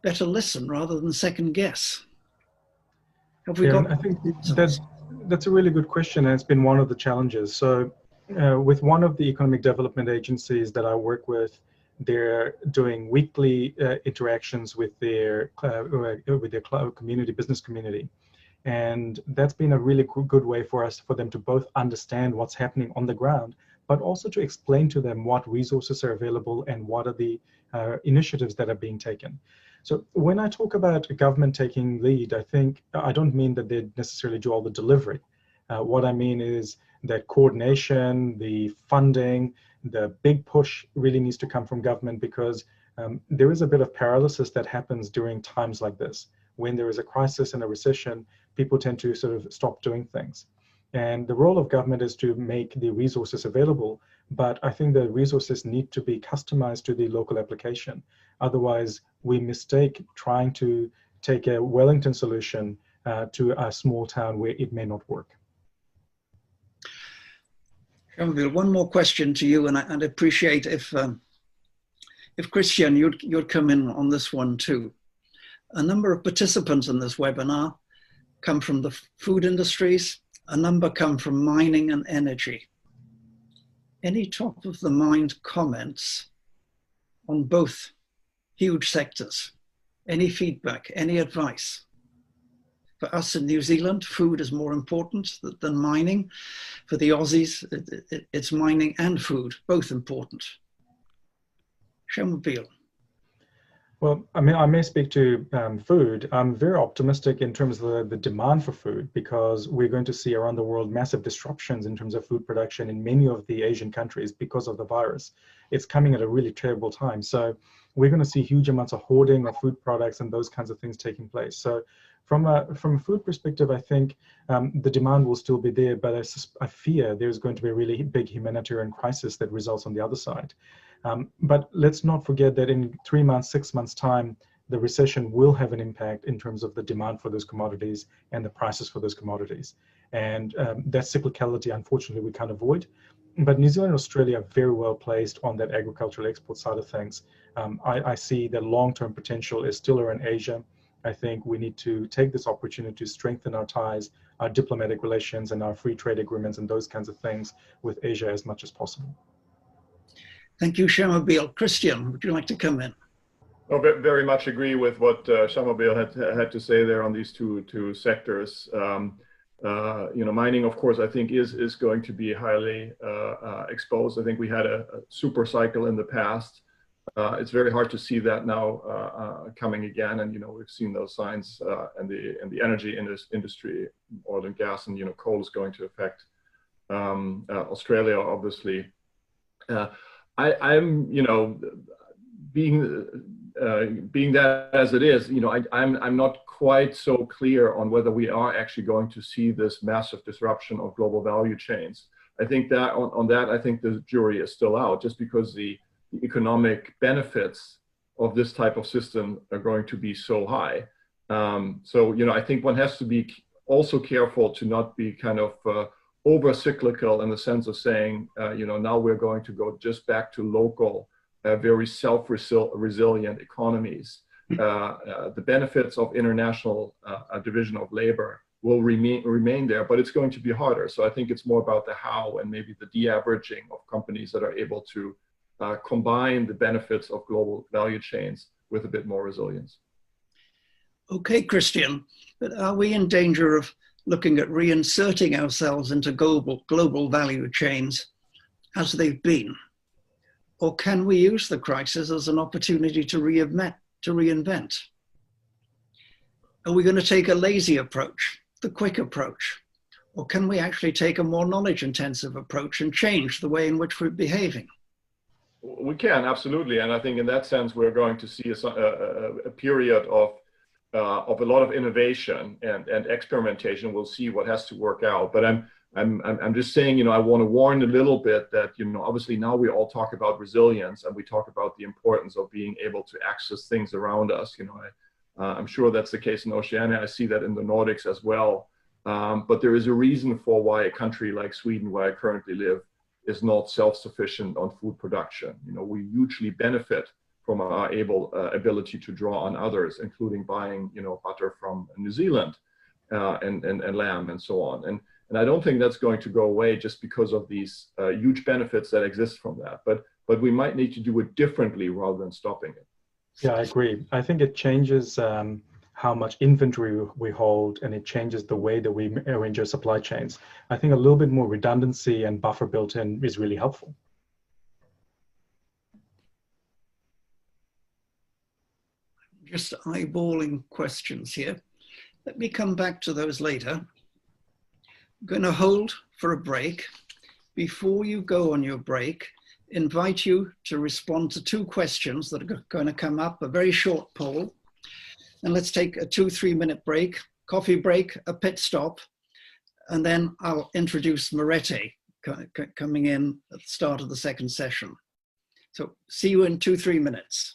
listen rather than second guess? Have we got? I think that's a really good question, and it's been one of the challenges. So with one of the economic development agencies that I work with, they're doing weekly interactions with their community, business community. And that's been a really good way for them to both understand what's happening on the ground, but also to explain to them what resources are available and what are the initiatives that are being taken. So when I talk about government taking lead, I don't mean that they necessarily do all the delivery. What I mean is that coordination, the funding, the big push really needs to come from government, because there is a bit of paralysis that happens during times like this. When there is a crisis and a recession, people tend to sort of stop doing things. And the role of government is to make the resources available, but I think the resources need to be customized to the local application. Otherwise, we mistake trying to take a Wellington solution to a small town where it may not work. One more question to you, and I'd appreciate if Christian, you'd come in on this one too. A number of participants in this webinar come from the food industries, a number come from mining and energy. Any top of the mind comments on both huge sectors? Any feedback, any advice? For us in New Zealand, food is more important than mining. For the Aussies, it's mining and food, both important. Chamoubile. Well, I mean, I may speak to food. I'm very optimistic in terms of the demand for food, because we're going to see around the world massive disruptions in terms of food production in many of the Asian countries because of the virus. It's coming at a really terrible time. So we're going to see huge amounts of hoarding of food products and those kinds of things taking place. So From a food perspective, I think the demand will still be there, but I fear there's going to be a really big humanitarian crisis that results on the other side. But let's not forget that in 3 months, 6 months' time, the recession will have an impact in terms of the demand for those commodities and the prices for those commodities. And that cyclicality, unfortunately, we can't avoid. But New Zealand and Australia are very well placed on that agricultural export side of things. I see the long-term potential is still around Asia. I think we need to take this opportunity to strengthen our ties, our diplomatic relations, and our free trade agreements and those kinds of things with Asia as much as possible. Thank you, Shamobeel. Christian, would you like to come in? Oh, very much agree with what Shamobeel had to say there on these two sectors. Mining, of course, I think is going to be highly exposed. I think we had a super cycle in the past. It's very hard to see that now coming again, and we've seen those signs in the energy industry, oil and gas, and coal is going to affect Australia, obviously. I'm being that as it is, I'm not quite so clear on whether we are actually going to see this massive disruption of global value chains. I think that on that, I think the jury is still out, just because the economic benefits of this type of system are going to be so high. I think one has to be also careful to not be kind of over cyclical in the sense of saying, now we're going to go just back to local, very self-resilient economies. The benefits of international division of labor will remain there, but it's going to be harder. So I think it's more about the how and maybe the de-averaging of companies that are able to combine the benefits of global value chains with a bit more resilience. Okay, Christian, but are we in danger of looking at reinserting ourselves into global value chains as they've been? Or can we use the crisis as an opportunity to reinvent? Are we going to take a lazy approach, the quick approach? Or can we actually take a more knowledge-intensive approach and change the way in which we're behaving? We can, absolutely. And I think in that sense, we're going to see a period of a lot of innovation and experimentation. We'll see what has to work out. But I'm just saying, I want to warn a little bit that, obviously now we all talk about resilience and we talk about the importance of being able to access things around us. I'm sure that's the case in Oceania. I see that in the Nordics as well. But there is a reason for why a country like Sweden, where I currently live, is not self-sufficient on food production. We hugely benefit from our ability to draw on others, including buying, butter from New Zealand and lamb and so on. And I don't think that's going to go away just because of these huge benefits that exist from that. But we might need to do it differently rather than stopping it. Yeah, I agree. I think it changes how much inventory we hold, and it changes the way that we arrange our supply chains. I think a little bit more redundancy and buffer built in is really helpful. Just eyeballing questions here. Let me come back to those later. I'm going to hold for a break. Before you go on your break, invite you to respond to 2 questions that are going to come up, a very short poll. And let's take a 2-3 minute break, coffee break, a pit stop, and then I'll introduce Moretti coming in at the start of the second session. So see you in 2-3 minutes.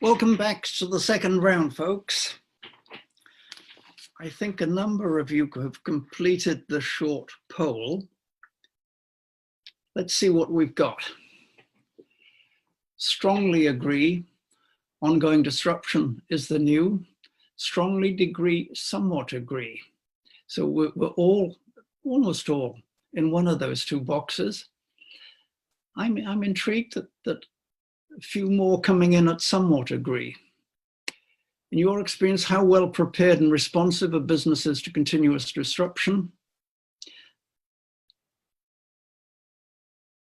Welcome back to the second round, folks. I think a number of you have completed the short poll. Let's see what we've got. Strongly agree, ongoing disruption is the new. Strongly agree, somewhat agree. So we're all, almost all, in one of those two boxes. I'm intrigued that a few more coming in at somewhat agree. In your experience, how well prepared and responsive are businesses to continuous disruption?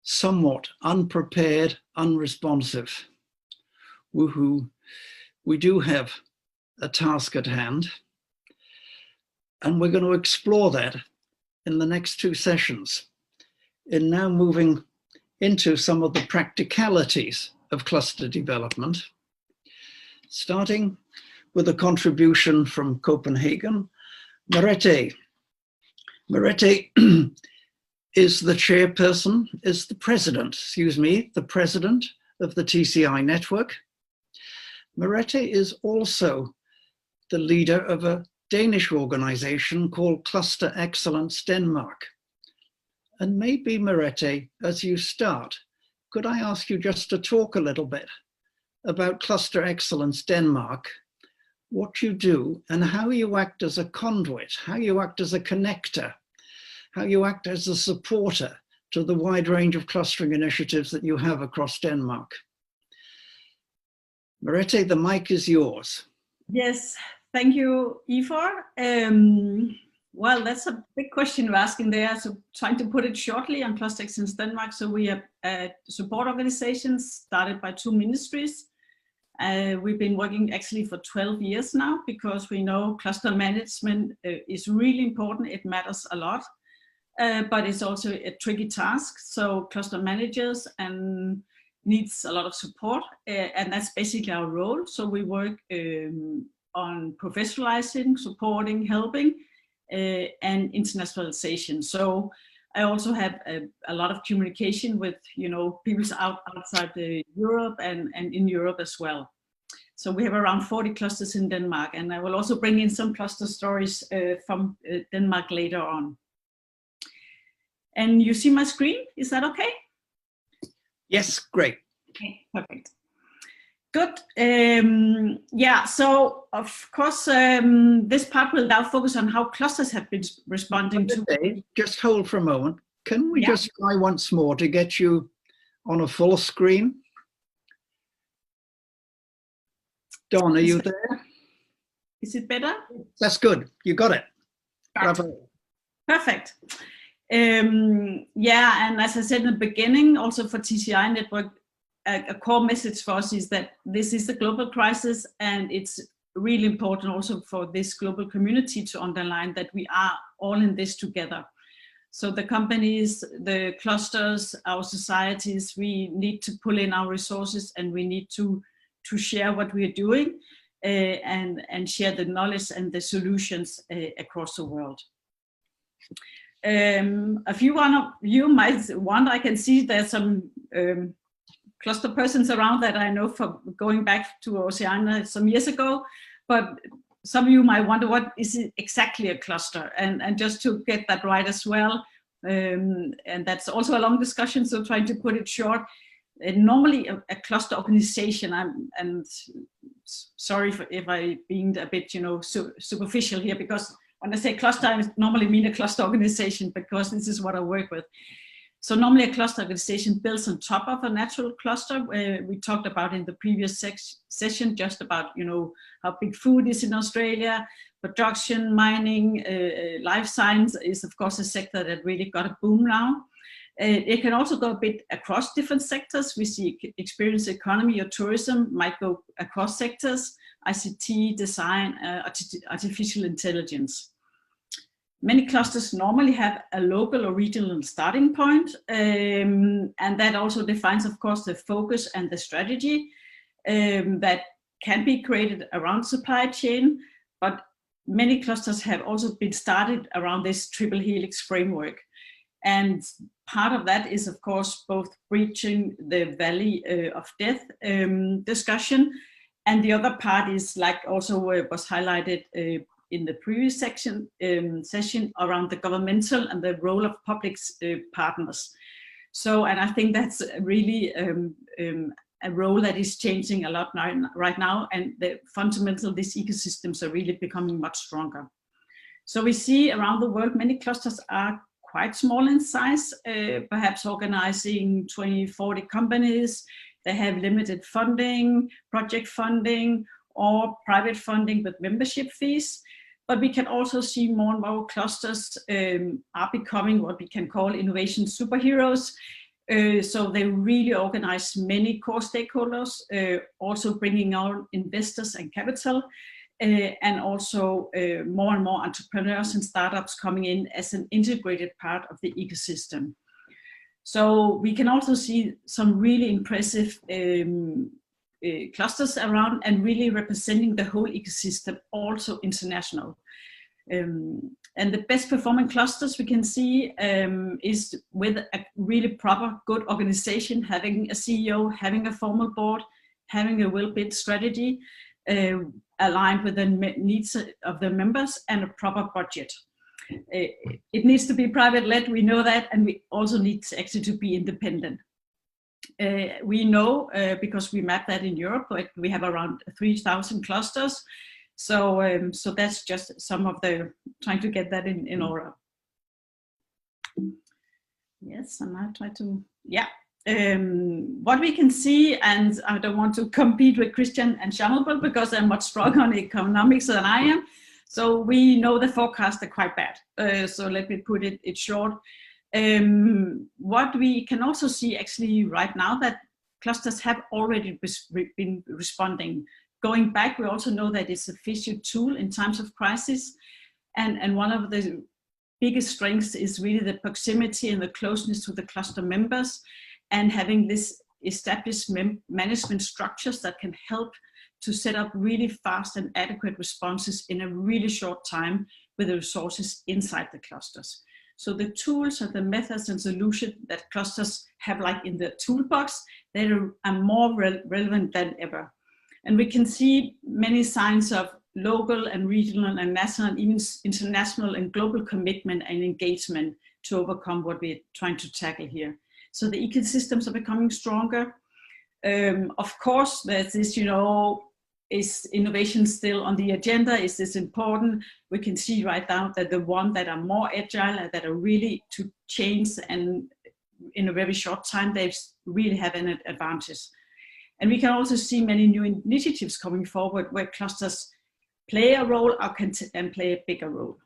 Somewhat unprepared, unresponsive. Woohoo. We do have a task at hand, and we're going to explore that in the next two sessions. In now moving into some of the practicalities of cluster development, starting with a contribution from Copenhagen. Merete is the chairperson, is the president, the president of the TCI network. Merete is also the leader of a Danish organization called Cluster Excellence Denmark. And maybe Merete, as you start, could I ask you just to talk a little bit about Cluster Excellence Denmark, what you do and how you act as a conduit, how you act as a connector, how you act as a supporter to the wide range of clustering initiatives that you have across Denmark. Merete, the mic is yours. Yes, thank you, Ifor. Well, that's a big question you're asking there. So trying to put it shortly on Cluster Excellence Denmark. So we have support organizations started by 2 ministries. We've been working actually for 12 years now because we know cluster management is really important. It matters a lot, but it's also a tricky task. So cluster managers and needs a lot of support, and that's basically our role. So we work on professionalizing, supporting, helping, and internationalization. So I also have a lot of communication with, people outside Europe and in Europe as well. So we have around 40 clusters in Denmark, and I will also bring in some cluster stories from Denmark later on. And you see my screen? Is that okay? Yes, great. Okay, perfect. Good. So of course, this part will now focus on how clusters have been responding to. Just hold for a moment. Can we just try once more to get you on a full screen? Dawn, are you there? Is it better? That's good. You got it. Bravo. Perfect. And as I said in the beginning, also for TCI Network, a core message for us is that this is a global crisis, and it's really important also for this global community to underline that we are all in this together. So the companies, the clusters, our societies, we need to pull in our resources, and we need to share what we are doing and share the knowledge and the solutions across the world. A few of you might wonder, I can see there's some cluster persons around that I know from going back to Oceania some years ago, but some of you might wonder, what is it exactly a cluster? And just to get that right as well, and that's also a long discussion, so trying to put it short. Normally a cluster organization, and sorry if I being a bit superficial here, because when I say cluster, I normally mean a cluster organization, because this is what I work with. So normally a cluster organization builds on top of a natural cluster. We talked about in the previous session just about how big food is in Australia, production, mining, life science is of course a sector that really got a boom now. It can also go a bit across different sectors. We see experience economy or tourism might go across sectors, ICT, design, artificial intelligence. Many clusters normally have a local or regional starting point, and that also defines, of course, the focus and the strategy that can be created around supply chain, but many clusters have also been started around this triple helix framework. And part of that is, of course, both breaching the valley of death discussion And the other part is, like also was highlighted in the previous session around the governmental and the role of public partners. So, and I think that's really a role that is changing a lot right now, and the fundamental, these ecosystems are really becoming much stronger. So we see around the world, many clusters are quite small in size, perhaps organizing 20, 40 companies. They have limited funding, project funding, or private funding with membership fees. But we can also see more and more clusters are becoming what we can call innovation superheroes. So they really organize many core stakeholders, also bringing on investors and capital, and also more and more entrepreneurs and startups coming in as an integrated part of the ecosystem. So we can also see some really impressive clusters around and really representing the whole ecosystem, also international. And the best performing clusters we can see is with a really proper, good organization, having a CEO, having a formal board, having a well-built strategy, aligned with the needs of the members, and a proper budget. It needs to be private-led, we know that, and we also need actually to be independent. We know, because we map that in Europe, we have around 3,000 clusters. So, so that's just some of the, trying to get that in order. Yes, and I try to, yeah. What we can see, and I don't want to compete with Christian and Shamable because they're much stronger on economics than I am. So we know the forecasts are quite bad. So let me put it short. What we can also see actually right now, that clusters have already been responding. Going back, we also know that it's a fishy tool in times of crisis. And one of the biggest strengths is really the proximity and the closeness to the cluster members, and having this established management structures that can help to set up really fast and adequate responses in a really short time with the resources inside the clusters. So the tools and the methods and solutions that clusters have, like in the toolbox, they are more relevant than ever. And we can see many signs of local and regional and national, even international and global commitment and engagement to overcome what we're trying to tackle here. So the ecosystems are becoming stronger. Of course, there's this, you know, is innovation still on the agenda? Is this important? We can see right now that the ones that are more agile and that are really to change and in a very short time, they really have an advantage. And we can also see many new initiatives coming forward where clusters play a role and play a bigger role.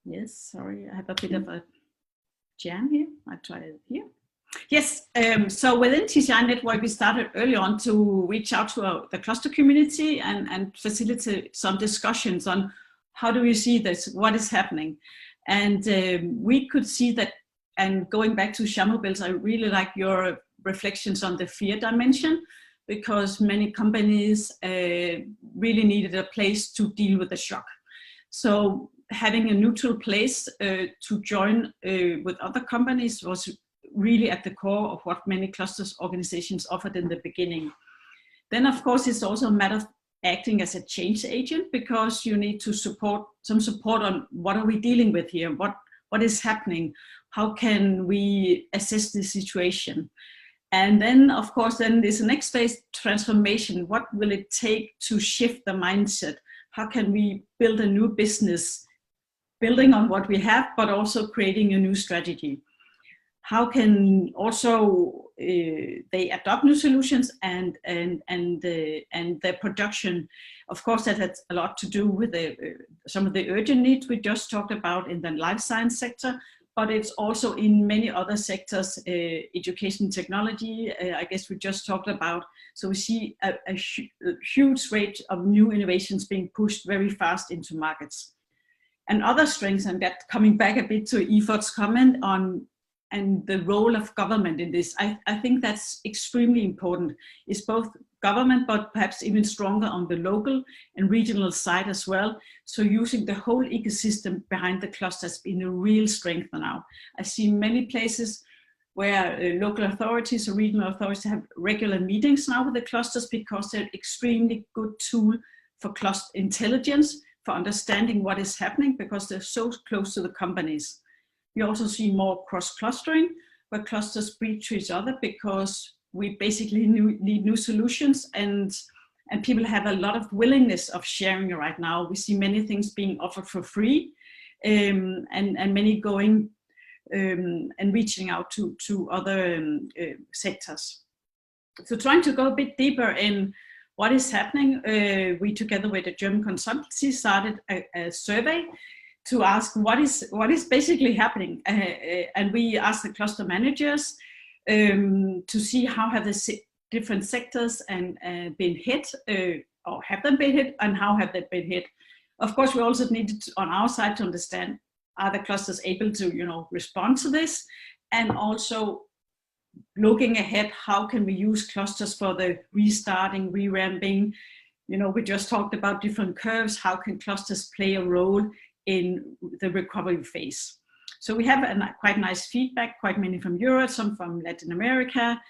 Yes, sorry, I have a bit of a jam here. I try it here. Yes, so within TCI Network, we started early on to reach out to the cluster community and facilitate some discussions on how do we see this, what is happening. And we could see that, and going back to Shamabel's, I really like your reflections on the fear dimension, because many companies really needed a place to deal with the shock. So having a neutral place to join with other companies was really at the core of what many clusters organizations offered in the beginning. Then of course it's also a matter of acting as a change agent, because you need to support on what are we dealing with here, what is happening, how can we assess the situation. And then of course then there's the next phase, transformation. What will it take to shift the mindset? How can we build a new business building on what we have, but also creating a new strategy? How can also they adopt new solutions and their production? Of course, that has a lot to do with some of the urgent needs we just talked about in the life science sector, but it's also in many other sectors, education, technology, I guess we just talked about. So we see a huge rate of new innovations being pushed very fast into markets. And other strengths, and that coming back a bit to Ifot's comment on and the role of government in this, I think that's extremely important. It's both government, but perhaps even stronger on the local and regional side as well. So using the whole ecosystem behind the cluster has been a real strength now. I see many places where local authorities or regional authorities have regular meetings now with the clusters, because they're an extremely good tool for cluster intelligence, for understanding what is happening, because they're so close to the companies. We also see more cross-clustering, where clusters speak to each other, because we basically need new solutions, and people have a lot of willingness of sharing right now. We see many things being offered for free, and many going and reaching out to other sectors. So trying to go a bit deeper in what is happening, we together with a German consultancy started a survey to ask what is basically happening, and we asked the cluster managers to see how have the different sectors and been hit, or have them been hit, and how have they been hit. Of course, we also needed on our side to understand, are the clusters able to respond to this, and also looking ahead, how can we use clusters for the restarting, re-ramping? We just talked about different curves. How can clusters play a role in the recovery phase? So we have quite nice feedback, quite many from Europe, some from Latin America,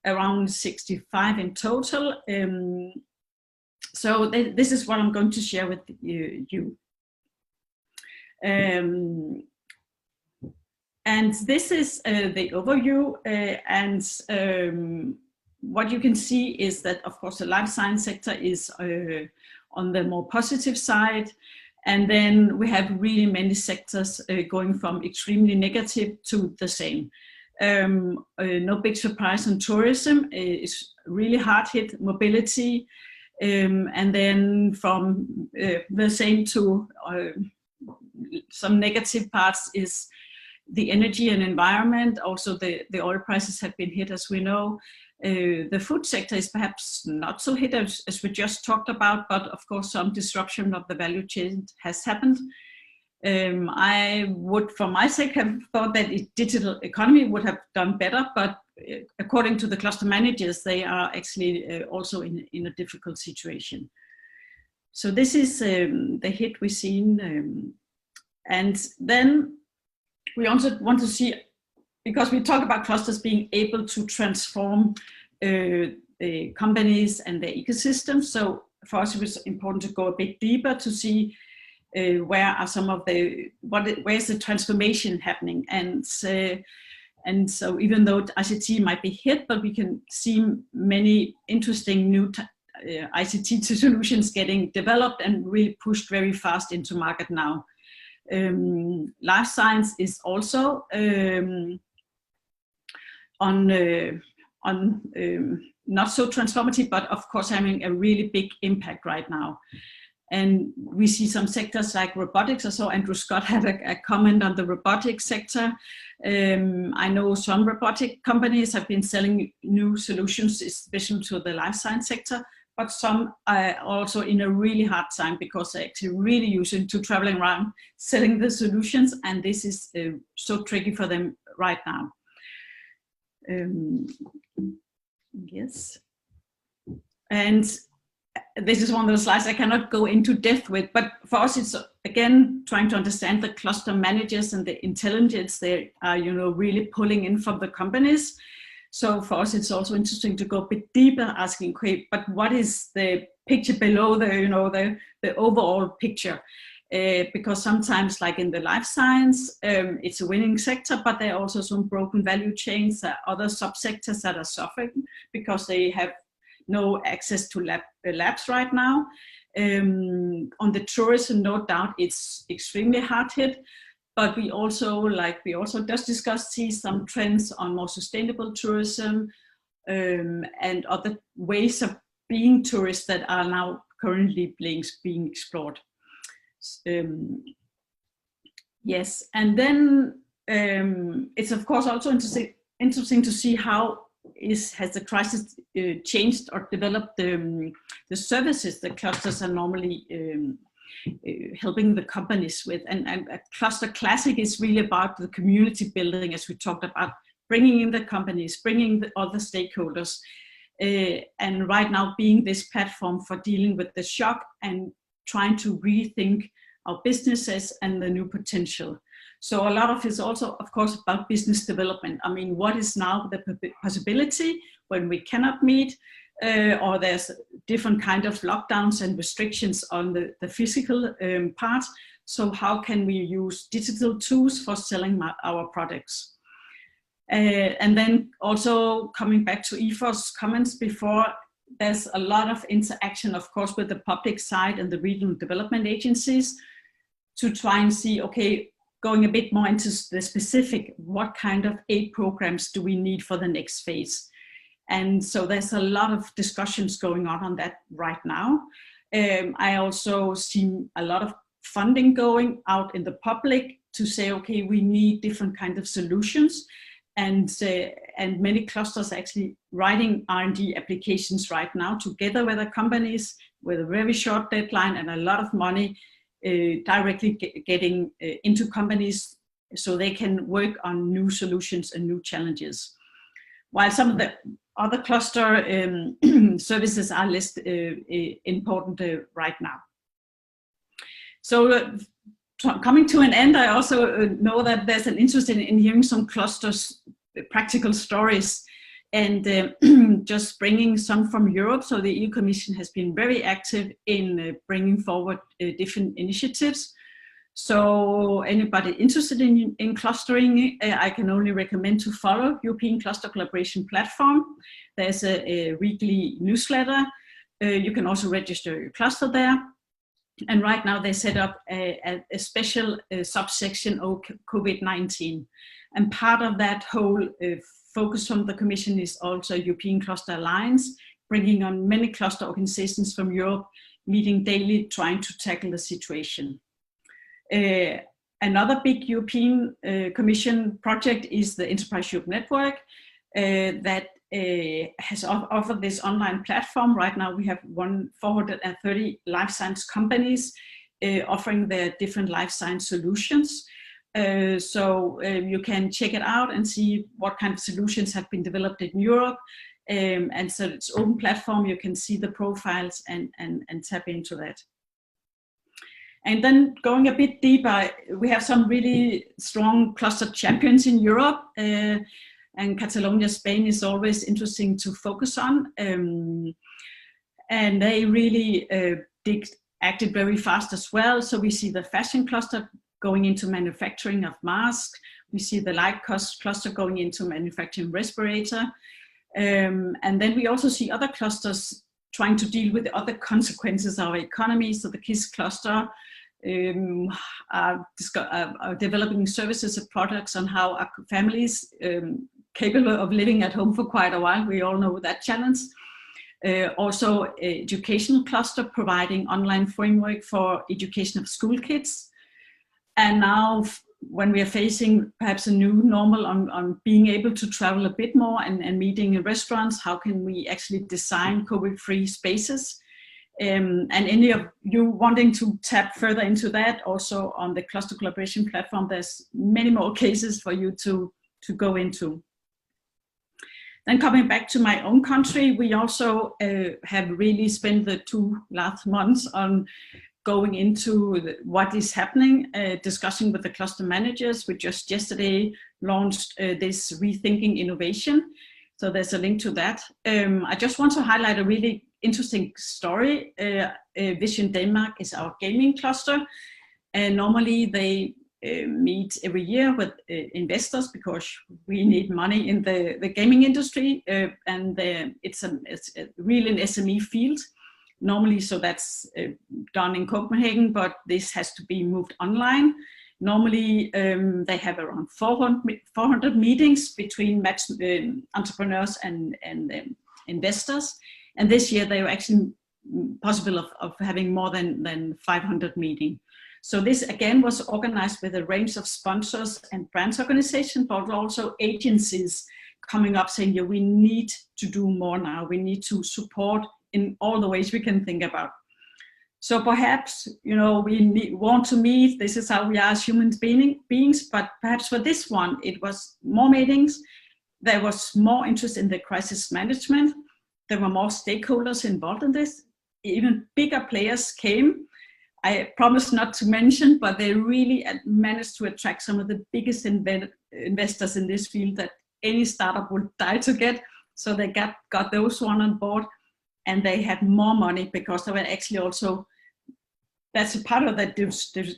around 65 in total. So this is what I'm going to share with you. And this is the overview, and what you can see is that, of course, the life science sector is on the more positive side. And then we have really many sectors going from extremely negative to the same. No big surprise on tourism, is really hard hit, mobility, and then from the same to some negative parts is the energy and environment. Also the oil prices have been hit, as we know. The food sector is perhaps not so hit as we just talked about, but of course some disruption of the value chain has happened. I would, for my sake, have thought that digital economy would have done better, but according to the cluster managers, they are actually also in a difficult situation. So this is the hit we've seen. And then we also want to see, because we talk about clusters being able to transform the companies and their ecosystems. So for us, it was important to go a bit deeper to see where are some of where's the transformation happening. And so even though ICT might be hit, but we can see many interesting new ICT solutions getting developed and really pushed very fast into market now. Life science is also on not so transformative, but of course having a really big impact right now. And we see some sectors like robotics. I saw Andrew Scott had a comment on the robotics sector. I know some robotic companies have been selling new solutions, especially to the life science sector, but some are also in a really hard time because they're actually really used to traveling around selling the solutions, and this is so tricky for them right now. Yes, and this is one of the slides I cannot go into depth with, but for us it's again trying to understand the cluster managers and the intelligence they are really pulling in from the companies. So for us it's also interesting to go a bit deeper, asking, okay, but what is the picture below the overall picture? Because sometimes, like in the life science, it's a winning sector, but there are also some broken value chains, other subsectors that are suffering because they have no access to labs right now. On the tourism, no doubt, it's extremely hard hit, but we also, just discussed, see some trends on more sustainable tourism and other ways of being tourists that are now currently being explored. Yes, and then it's of course also interesting to see how has the crisis changed or developed the services the clusters are normally helping the companies with. And a cluster classic is really about the community building, as we talked about, bringing in the companies, bringing the other stakeholders, and right now being this platform for dealing with the shock and trying to rethink our businesses and the new potential. So a lot of it is also, of course, about business development. I mean, what is now the possibility when we cannot meet, or there's different kind of lockdowns and restrictions on the physical part. So how can we use digital tools for selling our products? And then also coming back to Aoife's comments before, there's a lot of interaction, of course, with the public side and the regional development agencies to try and see, okay, going a bit more into the specific, what kind of aid programs do we need for the next phase? And so there's a lot of discussions going on that right now. I also see a lot of funding going out in the public to say, okay, we need different kind of solutions. And many clusters are actually writing R&D applications right now together with the companies with a very short deadline and a lot of money directly getting into companies so they can work on new solutions and new challenges. While some of the other cluster services are less important right now. So coming to an end, I also know that there's an interest in hearing some clusters, practical stories, and just bringing some from Europe. So the EU Commission has been very active in bringing forward different initiatives. So anybody interested in clustering, I can only recommend to follow European Cluster Collaboration Platform. There's a weekly newsletter. You can also register your cluster there. And right now they set up a special subsection of COVID-19. And part of that whole focus from the Commission is also European Cluster Alliance, bringing on many cluster organizations from Europe, meeting daily, trying to tackle the situation. Another big European Commission project is the Enterprise Europe Network that has offered this online platform. Right now we have 430 life science companies offering their different life science solutions. So you can check it out and see what kind of solutions have been developed in Europe. And so it's open platform, you can see the profiles and tap into that. And then going a bit deeper, we have some really strong cluster champions in Europe. And Catalonia, Spain is always interesting to focus on. And they really acted very fast as well. So we see the fashion cluster going into manufacturing of masks. We see the light cluster going into manufacturing respirator. And then we also see other clusters trying to deal with the other consequences of our economy. So the KISS cluster are developing services and products on how our families capable of living at home for quite a while. We all know that challenge. Also, educational cluster providing online framework for education of school kids. And now when we are facing perhaps a new normal on being able to travel a bit more and meeting in restaurants, how can we actually design COVID-free spaces? And any of you wanting to tap further into that, also on the Cluster Collaboration Platform, there's many more cases for you to go into. Then coming back to my own country, we also have really spent the 2 last months on going into what is happening, discussing with the cluster managers. We just yesterday launched this Rethinking Innovation. So there's a link to that. I just want to highlight a really interesting story. Vision Denmark is our gaming cluster. And normally they meet every year with investors because we need money in the gaming industry. And it's really an SME field. Normally, so that's done in Copenhagen, but this has to be moved online. Normally, they have around 400 meetings between entrepreneurs and investors. And this year, they were actually possible of having more than 500 meetings. So this, again, was organized with a range of sponsors and branch organizations, but also agencies coming up saying, yeah, we need to do more now. We need to support in all the ways we can think about. So perhaps, you know, we want to meet, this is how we are as human beings, but perhaps for this one, it was more meetings. There was more interest in the crisis management. There were more stakeholders involved in this. Even bigger players came. I promise not to mention, but they really managed to attract some of the biggest investors in this field that any startup would die to get. So they got those one on board, and they had more money because they were actually also, that's a part of that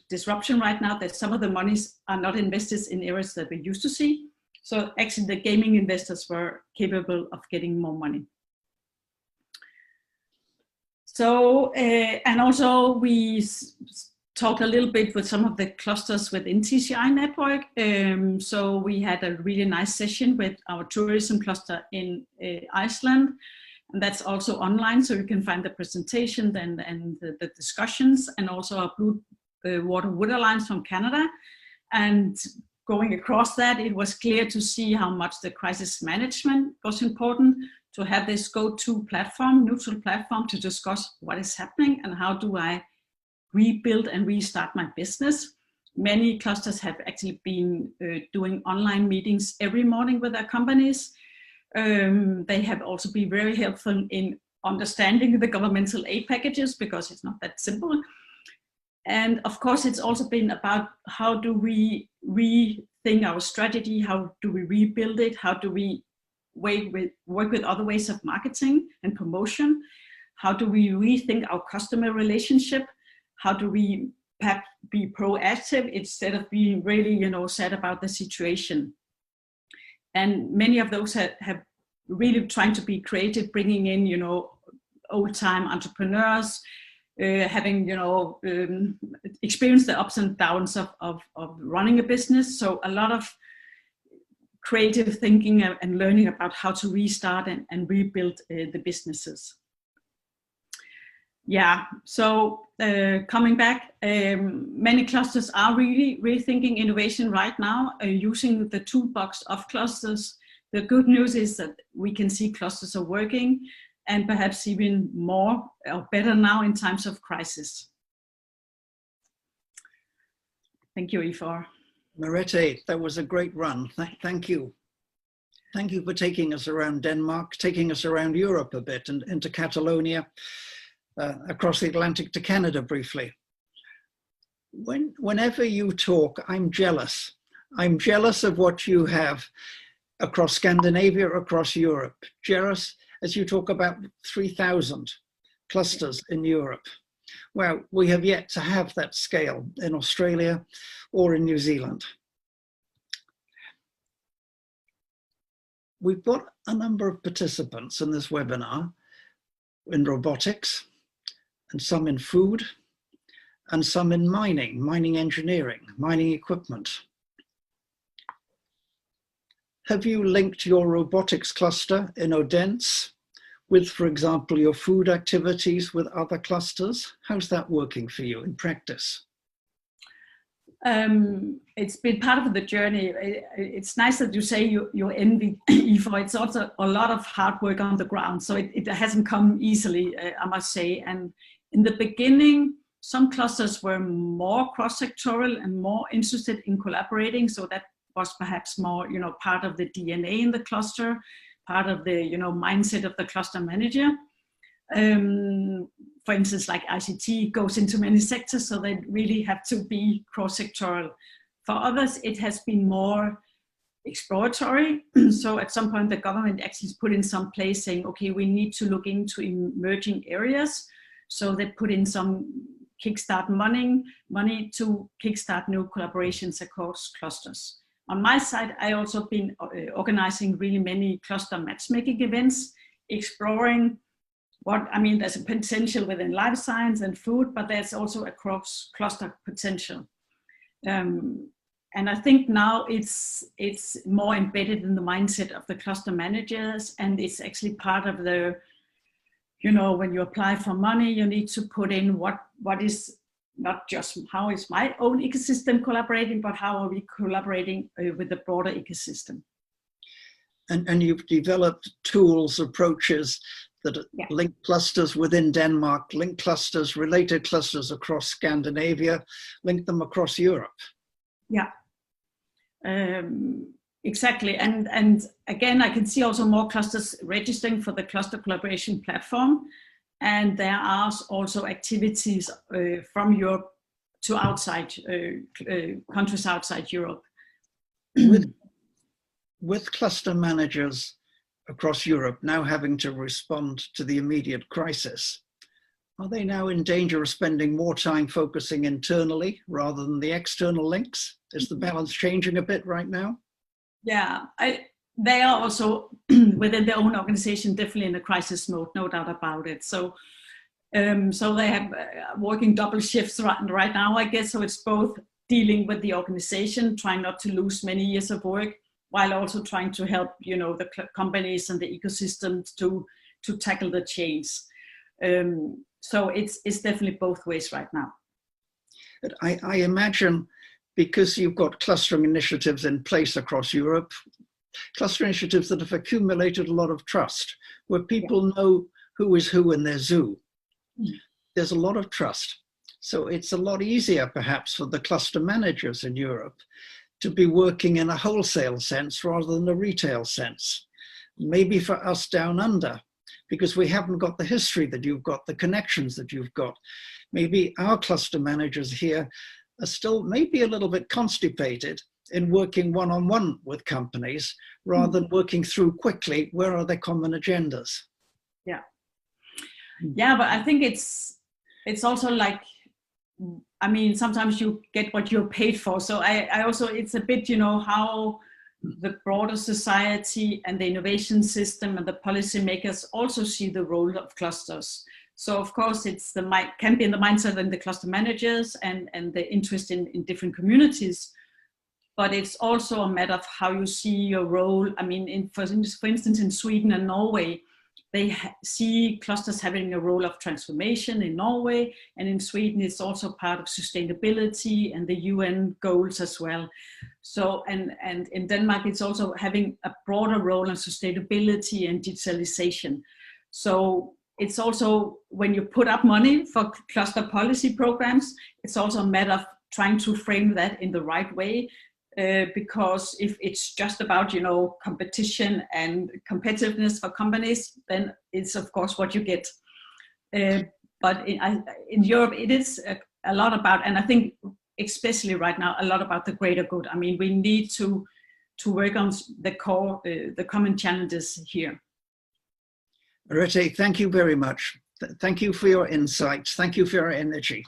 disruption right now, that some of the monies are not invested in areas that we used to see. So actually the gaming investors were capable of getting more money. So, and also we talked a little bit with some of the clusters within TCI network. So we had a really nice session with our tourism cluster in Iceland. And that's also online, so you can find the presentation and the discussions, and also our Blue Water Wood Alliance from Canada. And going across that, it was clear to see how much the crisis management was important, to have this go-to platform, neutral platform, to discuss what is happening and how do I rebuild and restart my business. Many clusters have actually been doing online meetings every morning with their companies. They have also been very helpful in understanding the governmental aid packages, because it's not that simple. And of course, it's also been about how do we rethink our strategy, how do we rebuild it, how do we work with other ways of marketing and promotion, how do we rethink our customer relationship, how do we perhaps be proactive instead of being really, sad about the situation. And many of those have really trying to be creative, bringing in, old-time entrepreneurs, having, experienced the ups and downs of running a business. So a lot of creative thinking and learning about how to restart and rebuild the businesses. Yeah, so coming back, many clusters are really rethinking innovation right now, using the toolbox of clusters. The good news is that we can see clusters are working, and perhaps even more or better now in times of crisis. Thank you, Ifor. Merete, that was a great run. Thank you. Thank you for taking us around Denmark, taking us around Europe a bit, and into Catalonia, across the Atlantic to Canada briefly. Whenever you talk, I'm jealous. I'm jealous of what you have across Scandinavia, across Europe. Jealous as you talk about 3,000 clusters in Europe. Well, we have yet to have that scale in Australia or in New Zealand. We've got a number of participants in this webinar in robotics, and some in food, and some in mining engineering, mining equipment. Have you linked your robotics cluster in Odense with, for example, your food activities with other clusters? How's that working for you in practice? It's been part of the journey. It's nice that you say you envy Ifor. It's also a lot of hard work on the ground, so it hasn't come easily, I must say. And in the beginning, some clusters were more cross-sectoral and more interested in collaborating, so that was perhaps more, part of the DNA in the cluster, part of the, mindset of the cluster manager. For instance, like ICT goes into many sectors, so they really have to be cross-sectoral. For others, it has been more exploratory. So at some point, the government actually put in some place saying, okay, we need to look into emerging areas. So they put in some kickstart money to kickstart new collaborations across clusters. On my side, I also been organizing really many cluster matchmaking events, exploring there's a potential within life science and food, but there's also a cross-cluster potential. And I think now it's more embedded in the mindset of the cluster managers, and it's actually part of the, when you apply for money, you need to put in what is not just how is my own ecosystem collaborating, but how are we collaborating with the broader ecosystem. And you've developed tools, approaches that link clusters within Denmark, link clusters, related clusters across Scandinavia, link them across Europe. Yeah, exactly. And again, I can see also more clusters registering for the cluster collaboration platform. and there are also activities from Europe to outside countries outside Europe. With cluster managers across Europe now having to respond to the immediate crisis, are they now in danger of spending more time focusing internally rather than the external links? Is the balance changing a bit right now? Yeah, they are also within their own organization definitely in a crisis mode, no doubt about it. So they have working double shifts right now, I guess. So it's both dealing with the organization, trying not to lose many years of work, while also trying to help, you know, the companies and the ecosystems to tackle the change. So it's definitely both ways right now. But I imagine, because you've got clustering initiatives in place across Europe, cluster initiatives that have accumulated a lot of trust, where people know who is who in their zoo. There's a lot of trust. So it's a lot easier perhaps for the cluster managers in Europe to be working in a wholesale sense rather than a retail sense. Maybe for us down under, because we haven't got the history that you've got, the connections that you've got. Maybe our cluster managers here are still maybe a little bit constipated in working one-on-one with companies rather than working through quickly, where are their common agendas? Yeah. Yeah, but I think it's also like, I mean, sometimes you get what you're paid for. So I also, it's a bit, you know, how the broader society and the innovation system and the policymakers also see the role of clusters. So of course, it's can be in the mindset of the cluster managers and the interest in different communities, but it's also a matter of how you see your role. I mean, for instance, in Sweden and Norway, they see clusters having a role of transformation in Norway, and in Sweden it's also part of sustainability and the UN goals as well. So, and in Denmark it's also having a broader role in sustainability and digitalization. So it's also, when you put up money for cluster policy programs, it's also a matter of trying to frame that in the right way. Because if it's just about, you know, competition and competitiveness for companies, then it's of course what you get. But in Europe, it is a lot about, and I think especially right now, a lot about the greater good. I mean, we need to work on the core, the common challenges here. Mariette, thank you very much. Thank you for your insights. Thank you for your energy.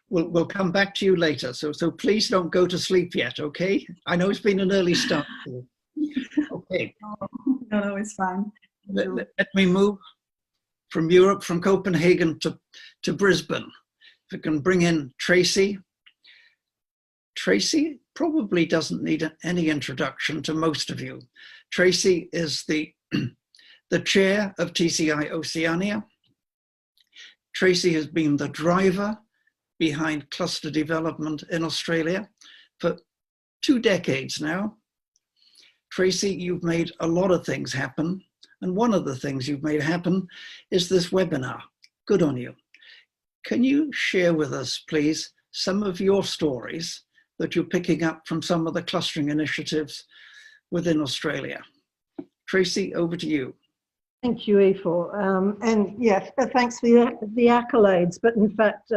We'll come back to you later. So please don't go to sleep yet, okay? I know it's been an early start. Okay. No, it's fine. Let me move from Europe, from Copenhagen to Brisbane. If we can bring in Tracy. Tracy probably doesn't need any introduction to most of you. Tracy is the chair of TCI Oceania. Tracy has been the driver behind cluster development in Australia for 2 decades now. Tracy, you've made a lot of things happen. And one of the things you've made happen is this webinar. Good on you. Can you share with us, please, some of your stories that you're picking up from some of the clustering initiatives within Australia? Tracy, over to you. Thank you, Efor. And yeah, thanks for the accolades. But in fact,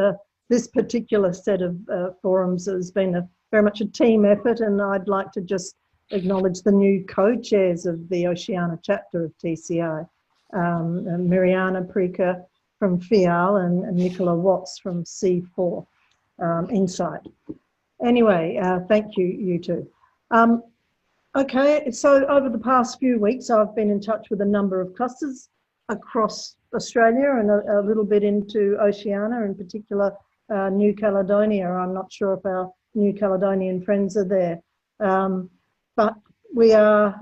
this particular set of forums has been very much a team effort, and I'd like to just acknowledge the new co-chairs of the Oceania chapter of TCI, Mariana Prika from FIAL and Nicola Watts from C4 Insight. Anyway, thank you, you two. Okay, so over the past few weeks, I've been in touch with a number of clusters across Australia and a little bit into Oceania, in particular New Caledonia. I'm not sure if our New Caledonian friends are there, but we are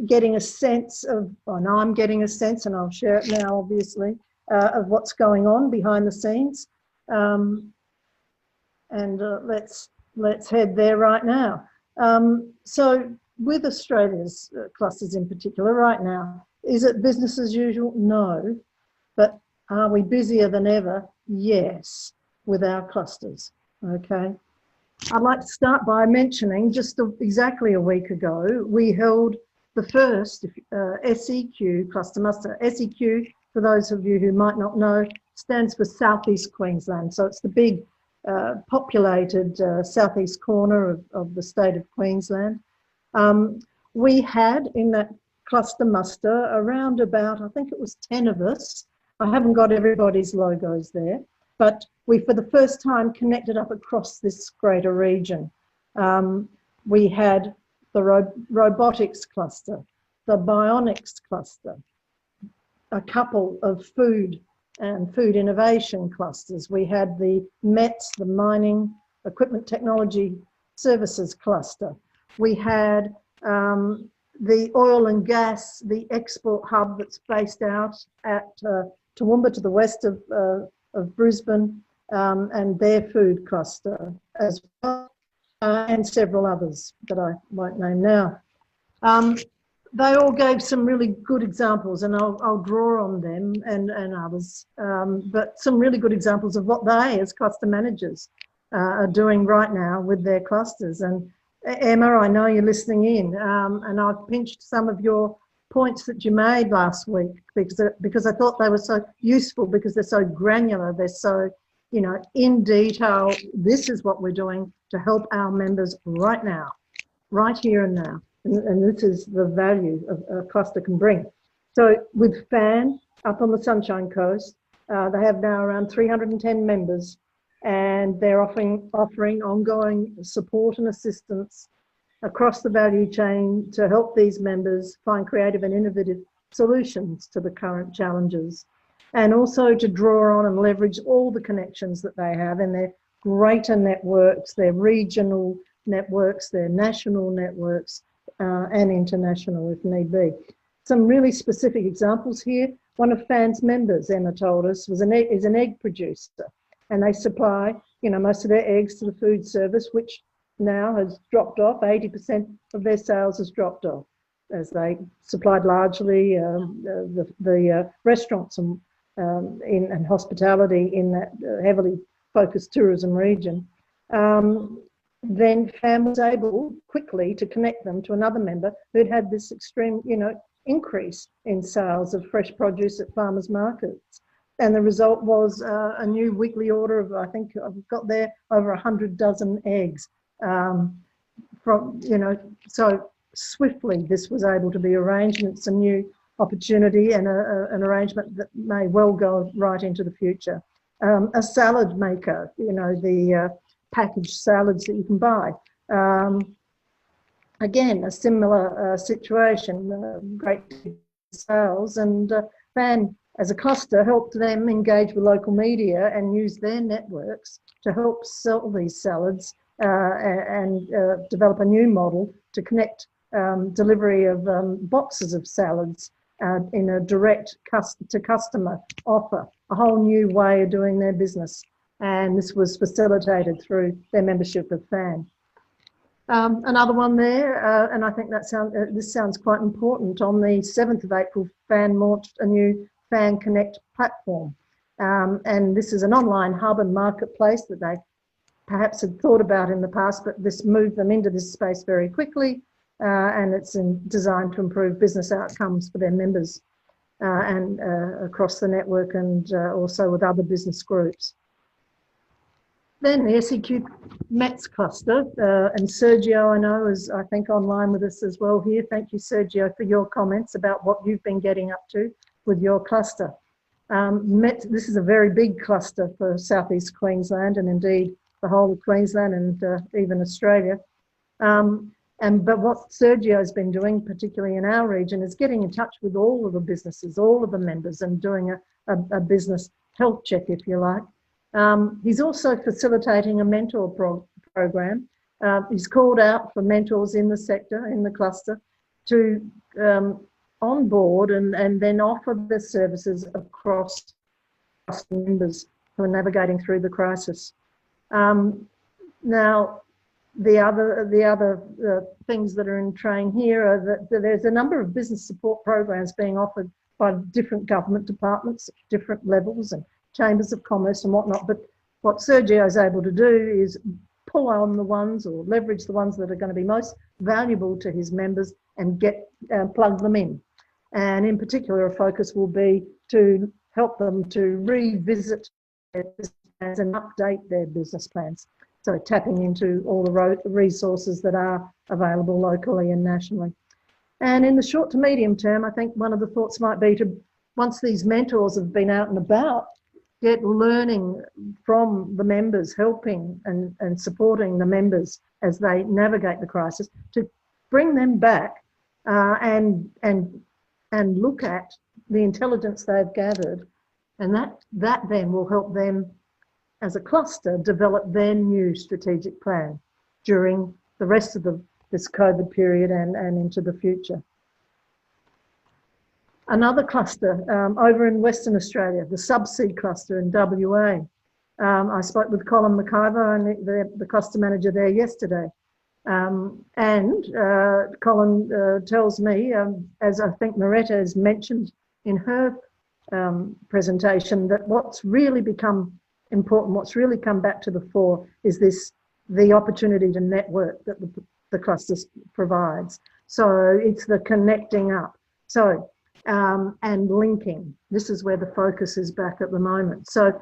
getting a sense of, and I'm getting a sense, and I'll share it now obviously, of what's going on behind the scenes. Let's head there right now. So with Australia's clusters in particular right now, is it business as usual? No. But are we busier than ever? Yes, with our clusters, okay? I'd like to start by mentioning just exactly a week ago, we held the first SEQ cluster muster. SEQ for those of you who might not know, stands for Southeast Queensland. So it's the big populated southeast corner of the state of Queensland. We had in that cluster muster around about, I think it was 10 of us. I haven't got everybody's logos there, but we for the first time connected up across this greater region. We had the robotics cluster, the bionics cluster, a couple of food and food innovation clusters. We had the METS, the Mining Equipment Technology Services cluster. We had the oil and gas, the export hub that's based out at Toowoomba to the west of Brisbane, and their food cluster as well, and several others that I won't name now. They all gave some really good examples, and I'll draw on them and others, but some really good examples of what they as cluster managers are doing right now with their clusters. And Emma, I know you're listening in, and I've pinched some of your points that you made last week because I thought they were so useful, because they're so granular, they're so, you know, in detail. This is what we're doing to help our members right now, right here and now. And this is the value a cluster can bring. So with FAN up on the Sunshine Coast, they have now around 310 members, and they're offering ongoing support and assistance across the value chain to help these members find creative and innovative solutions to the current challenges, and also to draw on and leverage all the connections that they have in their greater networks, their regional networks, their national networks, and international if need be. Some really specific examples here. One of FAN's members, Emma told us, is an egg producer, and they supply, you know, most of their eggs to the food service, which now has dropped off. 80% of their sales has dropped off, as they supplied largely the restaurants and hospitality in that heavily focused tourism region. Then FAM was able quickly to connect them to another member who'd had this extreme, you know, increase in sales of fresh produce at farmers markets. And the result was a new weekly order of, I think I've got there, over 100 dozen eggs. From, you know, so swiftly this was able to be arranged, and it's a new opportunity and an arrangement that may well go right into the future. A salad maker, you know, the packaged salads that you can buy. Again, a similar situation, great sales, and FAN as a cluster helped them engage with local media and use their networks to help sell these salads and develop a new model to connect delivery of boxes of salads in a direct to customer offer, a whole new way of doing their business. And this was facilitated through their membership of FAN. Another one there, and I think that this sounds quite important. On the 7th of April, FAN launched a new FAN Connect platform. And this is an online hub and marketplace that they perhaps had thought about in the past, but this moved them into this space very quickly. And it's designed to improve business outcomes for their members and across the network, and also with other business groups. Then the SEQ METS cluster, and Sergio, I know, is I think online with us as well here. Thank you, Sergio, for your comments about what you've been getting up to with your cluster. METS, this is a very big cluster for Southeast Queensland, and indeed the whole of Queensland and even Australia. But what Sergio's been doing, particularly in our region, is getting in touch with all of the businesses, all of the members, and doing a business health check, if you like. He's also facilitating a mentor program. He's called out for mentors in the sector, in the cluster, to onboard and then offer the services across members who are navigating through the crisis. Now, the other things that are in train here are that there's a number of business support programs being offered by different government departments at different levels and chambers of commerce and whatnot. But what Sergio is able to do is pull on the ones or leverage the ones that are going to be most valuable to his members and plug them in. And in particular, a focus will be to help them to revisit their business plans and update their business plans. So tapping into all the resources that are available locally and nationally. And in the short to medium term, I think one of the thoughts might be to, once these mentors have been out and about, get learning from the members, helping and supporting the members as they navigate the crisis, to bring them back and look at the intelligence they've gathered, and that then will help them as a cluster develop their new strategic plan during the rest of this COVID period and into the future. Another cluster over in Western Australia, the subsea cluster in WA. I spoke with Colin McIver, and the cluster manager there yesterday. And Colin tells me, as I think Moretta has mentioned in her presentation, that what's really become important, what's really come back to the fore, is the opportunity to network that the cluster provides. So it's the connecting up. So and linking. This is where the focus is back at the moment. So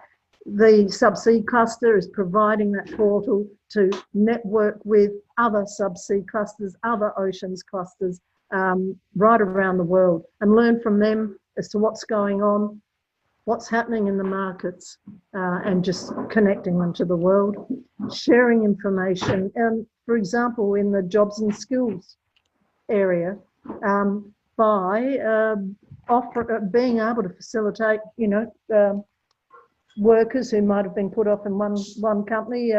the subsea cluster is providing that portal to network with other subsea clusters, other oceans clusters right around the world, and learn from them as to what's going on, what's happening in the markets, and just connecting them to the world, sharing information. And for example, in the jobs and skills area, by being able to facilitate, workers who might have been put off in one company,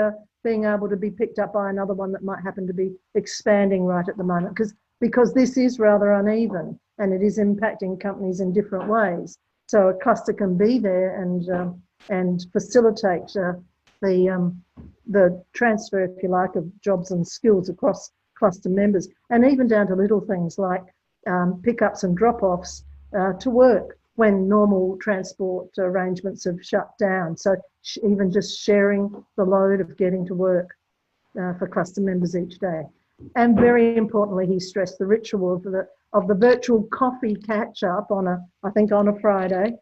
being able to be picked up by another one that might happen to be expanding right at the moment, because this is rather uneven and it is impacting companies in different ways. So a cluster can be there and facilitate the transfer, if you like, of jobs and skills across cluster members, and even down to little things like pickups and drop-offs to work when normal transport arrangements have shut down. So even just sharing the load of getting to work for cluster members each day. And very importantly, he stressed the ritual of the virtual coffee catch-up on a Friday,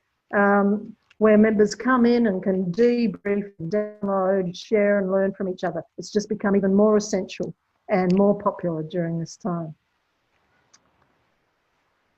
where members come in and can debrief, download, share and learn from each other. It's just become even more essential and more popular during this time.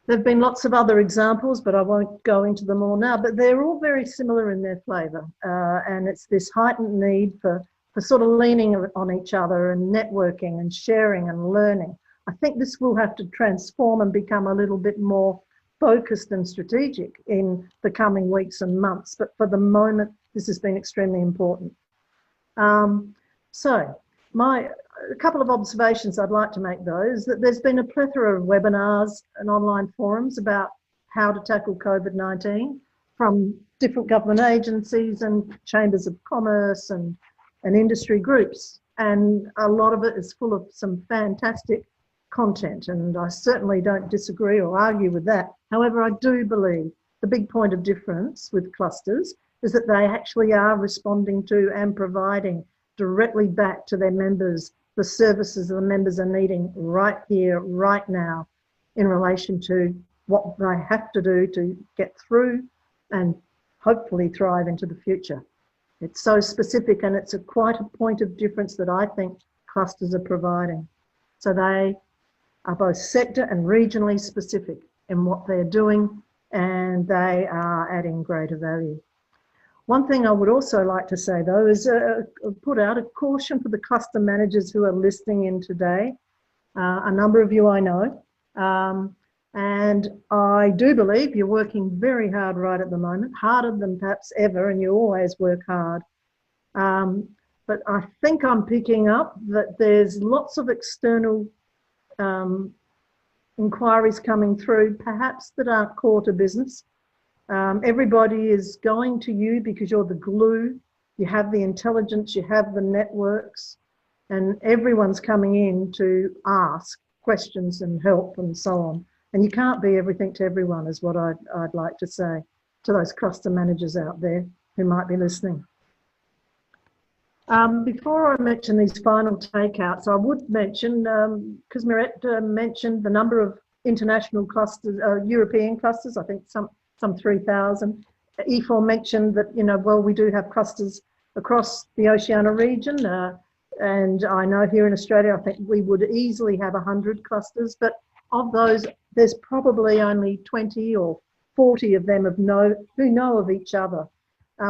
There have been lots of other examples, but I won't go into them all now, but they're all very similar in their flavour. And it's this heightened need for sort of leaning on each other and networking and sharing and learning. I think this will have to transform and become a little bit more focused and strategic in the coming weeks and months. But for the moment, this has been extremely important. A couple of observations I'd like to make, though, is that there's been a plethora of webinars and online forums about how to tackle COVID-19 from different government agencies and chambers of commerce and industry groups. And a lot of it is full of some fantastic content, and I certainly don't disagree or argue with that. However, I do believe the big point of difference with clusters is that they actually are responding to and providing directly back to their members the services the members are needing right here, right now, in relation to what they have to do to get through and hopefully thrive into the future. It's so specific, and it's quite a point of difference that I think clusters are providing. So they are both sector and regionally specific in what they're doing, and they are adding greater value. One thing I would also like to say, though, is put out a caution for the cluster managers who are listening in today. A number of you I know, and I do believe you're working very hard right at the moment, harder than perhaps ever, and you always work hard. But I think I'm picking up that there's lots of external inquiries coming through, perhaps that aren't core to business. Everybody is going to you because you're the glue, you have the intelligence, you have the networks, and everyone's coming in to ask questions and help and so on. And you can't be everything to everyone, is what I'd like to say to those cluster managers out there who might be listening. Before I mention these final takeouts, I would mention, because Mirette mentioned the number of international clusters, European clusters, I think some 3,000. EFOR mentioned that, well, we do have clusters across the Oceania region. And I know here in Australia, I think we would easily have 100 clusters, but of those, there's probably only 20 or 40 of them who know of each other.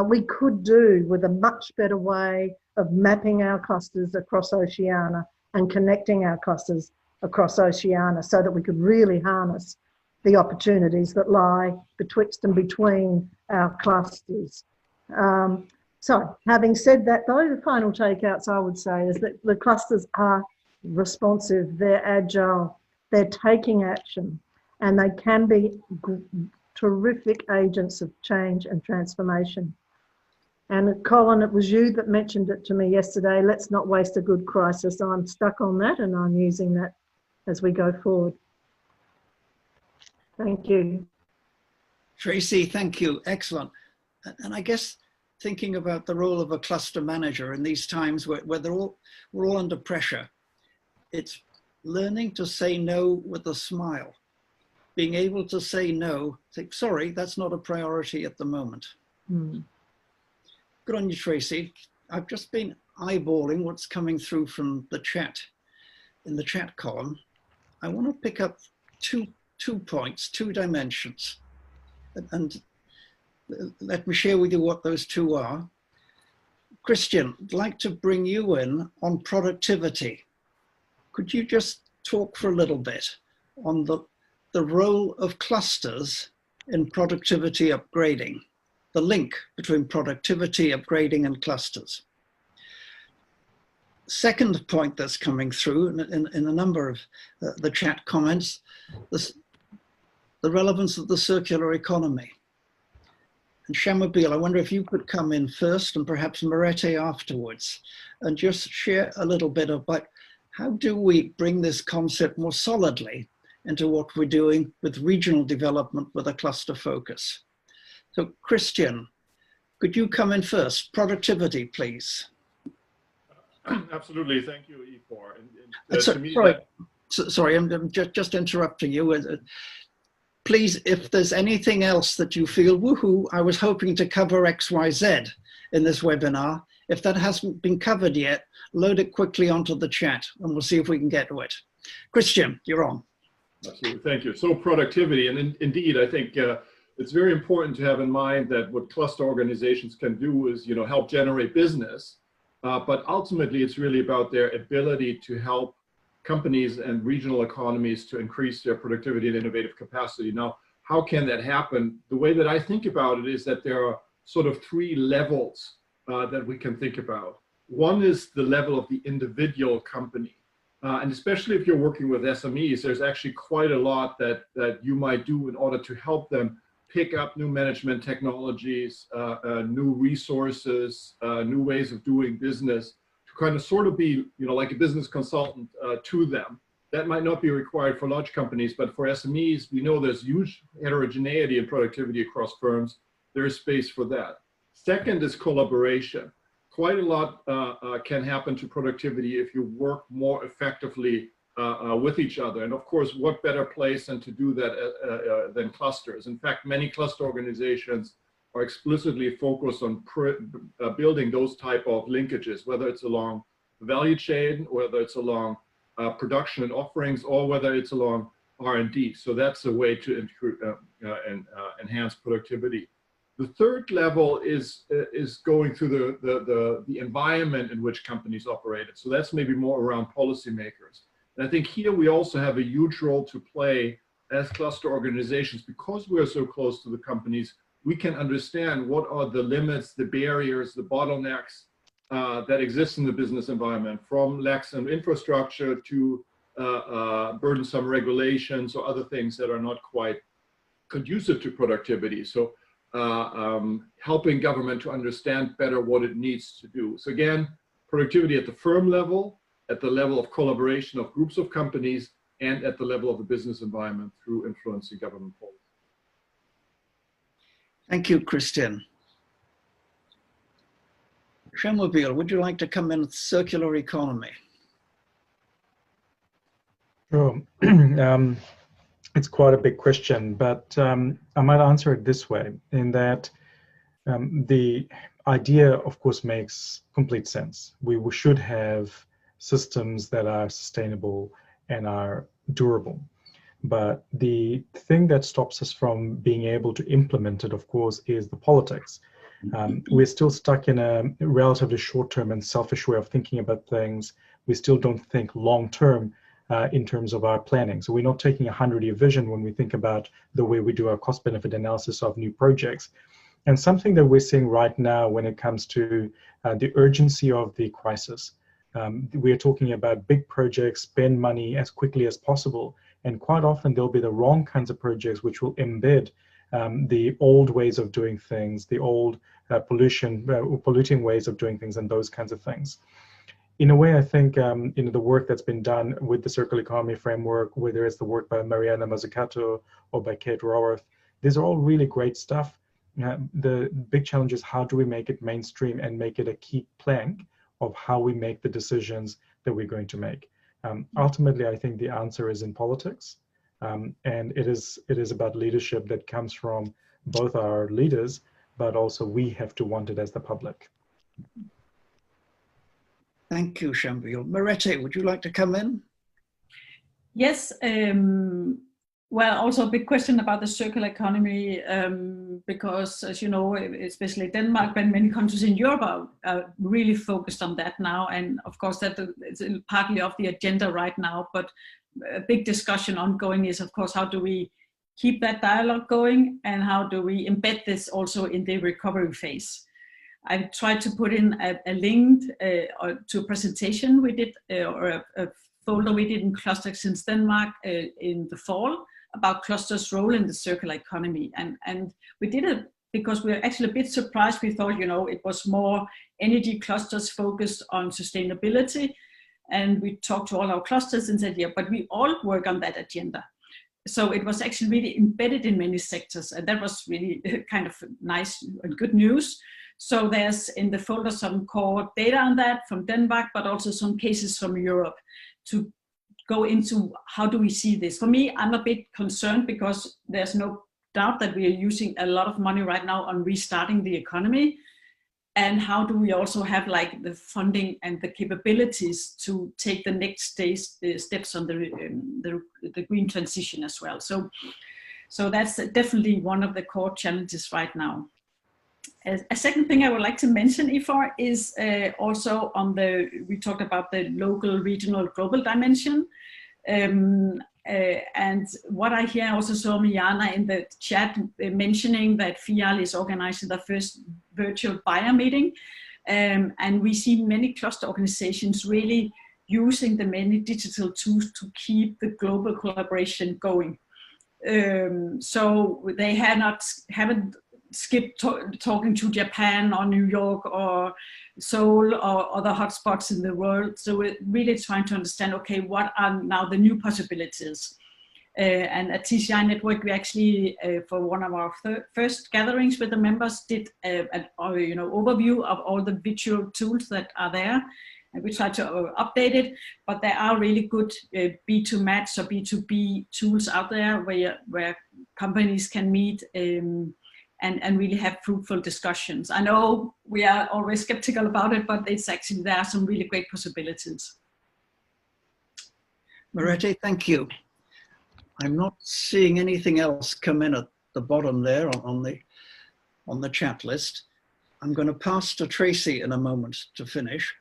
We could do with a much better way of mapping our clusters across Oceania and connecting our clusters across Oceania so that we could really harness the opportunities that lie betwixt and between our clusters. So having said that, though, the final takeouts I would say is that the clusters are responsive, they're agile, they're taking action, and they can be terrific agents of change and transformation. And Colin, it was you that mentioned it to me yesterday. Let's not waste a good crisis. I'm stuck on that, and I'm using that as we go forward. Thank you. Tracy, thank you. Excellent. And I guess thinking about the role of a cluster manager in these times where we're all under pressure, it's learning to say no with a smile, being able to say no, say, sorry, that's not a priority at the moment. Good on you, Tracy. I've just been eyeballing what's coming through from the chat, in the chat column. I want to pick up two points, two dimensions, and let me share with you what those two are. Christian, I'd like to bring you in on productivity. Could you just talk for a little bit on the role of clusters in productivity upgrading, the link between productivity upgrading and clusters? Second point that's coming through in a number of the chat comments, the relevance of the circular economy. And Shamabil, I wonder if you could come in first and perhaps Marete afterwards and just share a little bit about how do we bring this concept more solidly into what we're doing with regional development with a cluster focus. So Christian, could you come in first? Productivity, please. Absolutely, thank you, EFOR. Sorry, I'm just interrupting you. Please, if there's anything else that you feel, woohoo, I was hoping to cover X, Y, Z in this webinar. If that hasn't been covered yet, load it quickly onto the chat and we'll see if we can get to it. Christian, you're on. Absolutely, thank you. So productivity, and indeed, I think it's very important to have in mind that what cluster organizations can do is, help generate business, but ultimately it's really about their ability to help companies and regional economies to increase their productivity and innovative capacity. Now, how can that happen? The way that I think about it is that there are sort of three levels that we can think about. One is the level of the individual company. And especially if you're working with SMEs, there's actually quite a lot that you might do in order to help them pick up new management technologies, new resources, new ways of doing business, to kind of sort of be, like a business consultant to them. That might not be required for large companies, but for SMEs, we know there's huge heterogeneity in productivity across firms. There is space for that. Second is collaboration. Quite a lot can happen to productivity if you work more effectively with each other. And of course, what better place than to do that than clusters? In fact, many cluster organizations are explicitly focused on building those type of linkages, whether it's along the value chain, whether it's along production and offerings, or whether it's along R&D. So that's a way to enhance productivity. The third level is going through the environment in which companies operate. So that's maybe more around policymakers. And I think here we also have a huge role to play as cluster organizations. Because we're so close to the companies, we can understand what are the limits, the barriers, the bottlenecks that exist in the business environment, from lax infrastructure to burdensome regulations or other things that are not quite conducive to productivity. So helping government to understand better what it needs to do. So again, productivity at the firm level, at the level of collaboration of groups of companies, and at the level of the business environment through influencing government policy. Thank you, Christian. Shamabil, would you like to come in with circular economy? Sure. it's quite a big question, but I might answer it this way, in that the idea, of course, makes complete sense. We should have systems that are sustainable and are durable. But the thing that stops us from being able to implement it, of course, is the politics. We're still stuck in a relatively short-term and selfish way of thinking about things. We still don't think long-term in terms of our planning. So we're not taking a 100-year vision when we think about the way we do our cost-benefit analysis of new projects. And something that we're seeing right now when it comes to the urgency of the crisis, we're talking about big projects, spend money as quickly as possible. And quite often there'll be the wrong kinds of projects which will embed the old ways of doing things, the old polluting ways of doing things, and those kinds of things. In a way, I think the work that's been done with the circular economy framework, whether it's the work by Mariana Mazzucato or by Kate Raworth, these are all really great stuff. The big challenge is, how do we make it mainstream and make it a key plank of how we make the decisions that we're going to make? Ultimately, I think the answer is in politics, and it is about leadership that comes from both our leaders, but also we have to want it as the public. Thank you, Shambil. Marete, would you like to come in? Yes. Well, also a big question about the circular economy, because, as you know, especially Denmark and many countries in Europe are really focused on that now. And of course, that is partly off the agenda right now. But a big discussion ongoing is, of course, how do we keep that dialogue going, and how do we embed this also in the recovery phase? I've tried to put in a link to a presentation we did, or a folder we did in Cluster Exchange Denmark in the fall, about clusters' role in the circular economy. And we did it because we were actually a bit surprised. We thought, it was more energy clusters focused on sustainability. And we talked to all our clusters and said, yeah, but we all work on that agenda. So it was actually really embedded in many sectors. And that was really kind of nice and good news. So there's in the folder some core data on that from Denmark, but also some cases from Europe to go into how do we see this. For me, I'm a bit concerned because there's no doubt that we are using a lot of money right now on restarting the economy. And how do we also have the funding and the capabilities to take the next steps on the green transition as well. So that's definitely one of the core challenges right now. A second thing I would like to mention, Ifor, is also we talked about the local, regional, global dimension. And what I hear, I also saw Miana in the chat mentioning that FIAL is organizing the first virtual buyer meeting. And we see many cluster organizations really using the many digital tools to keep the global collaboration going. So they haven't skipped talking to Japan or New York or Seoul or other hotspots in the world. So we're really trying to understand, okay, what are now the new possibilities? And at TCI Network, we actually, for one of our first gatherings with the members, did an overview of all the virtual tools that are there. And we try to update it, but there are really good B2 match or B2B tools out there where companies can meet and really have fruitful discussions. I know we are always skeptical about it, but there are some really great possibilities. Marete, thank you. I'm not seeing anything else come in at the bottom there on the chat list. I'm going to pass to Tracy in a moment to finish.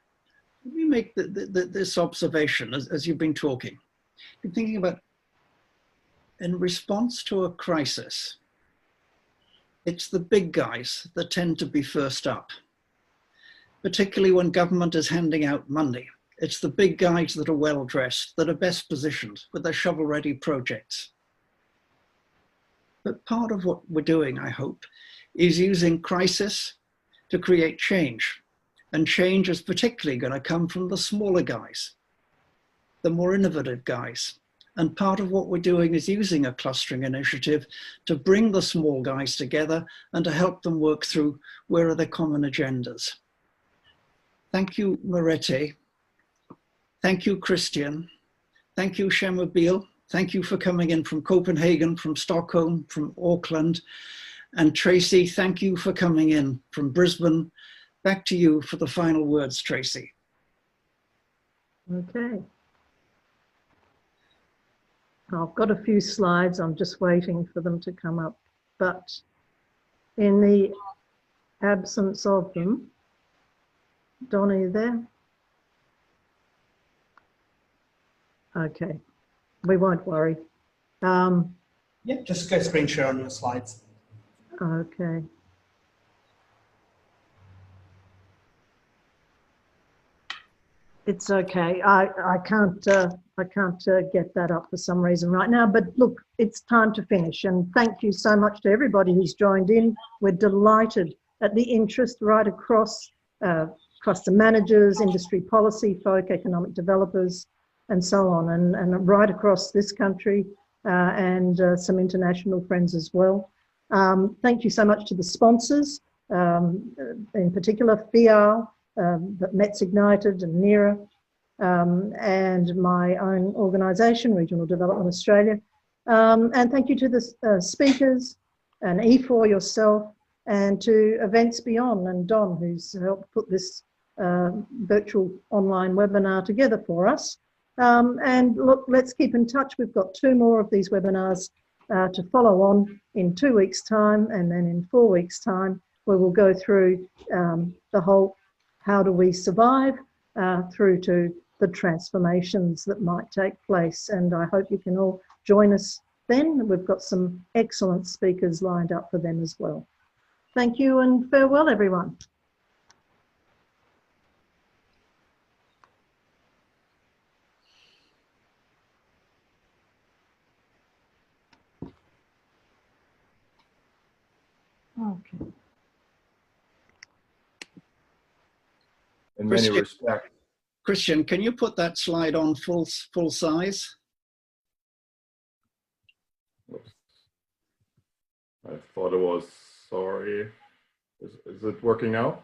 Let me make this observation as you've been talking. I've been thinking about, in response to a crisis, it's the big guys that tend to be first up, particularly when government is handing out money. It's the big guys that are well-dressed, that are best positioned with their shovel-ready projects. But part of what we're doing, I hope, is using crisis to create change. And change is particularly going to come from the smaller guys, the more innovative guys. And part of what we're doing is using a clustering initiative to bring the small guys together and to help them work through where are their common agendas. Thank you, Marete. Thank you, Christian. Thank you, Shambil. Thank you for coming in from Copenhagen, from Stockholm, from Auckland. And Tracy, thank you for coming in from Brisbane. Back to you for the final words, Tracy. Okay. I've got a few slides. I'm just waiting for them to come up. But in the absence of them, Don, are you there? Okay. We won't worry. Yep, just go screen share on your slides. Okay. It's okay. I can't get that up for some reason right now. But look, it's time to finish. And thank you so much to everybody who's joined in. We're delighted at the interest right across the managers, industry policy folk, economic developers, and so on, and right across this country and some international friends as well. Thank you so much to the sponsors, in particular FIAL, Mets Ignited and NERA, and my own organisation, Regional Development Australia. And thank you to the speakers and E4 yourself, and to Events Beyond and Don, who's helped put this virtual online webinar together for us. And look, let's keep in touch. We've got 2 more of these webinars to follow on in 2 weeks' time, and then in 4 weeks' time, where we'll go through the whole how do we survive through to the transformations that might take place. And I hope you can all join us then. We've got some excellent speakers lined up for them as well. Thank you and farewell, everyone. Okay. In many respects. Christian, can you put that slide on full size? Oops. I thought it was, sorry. Is it working now?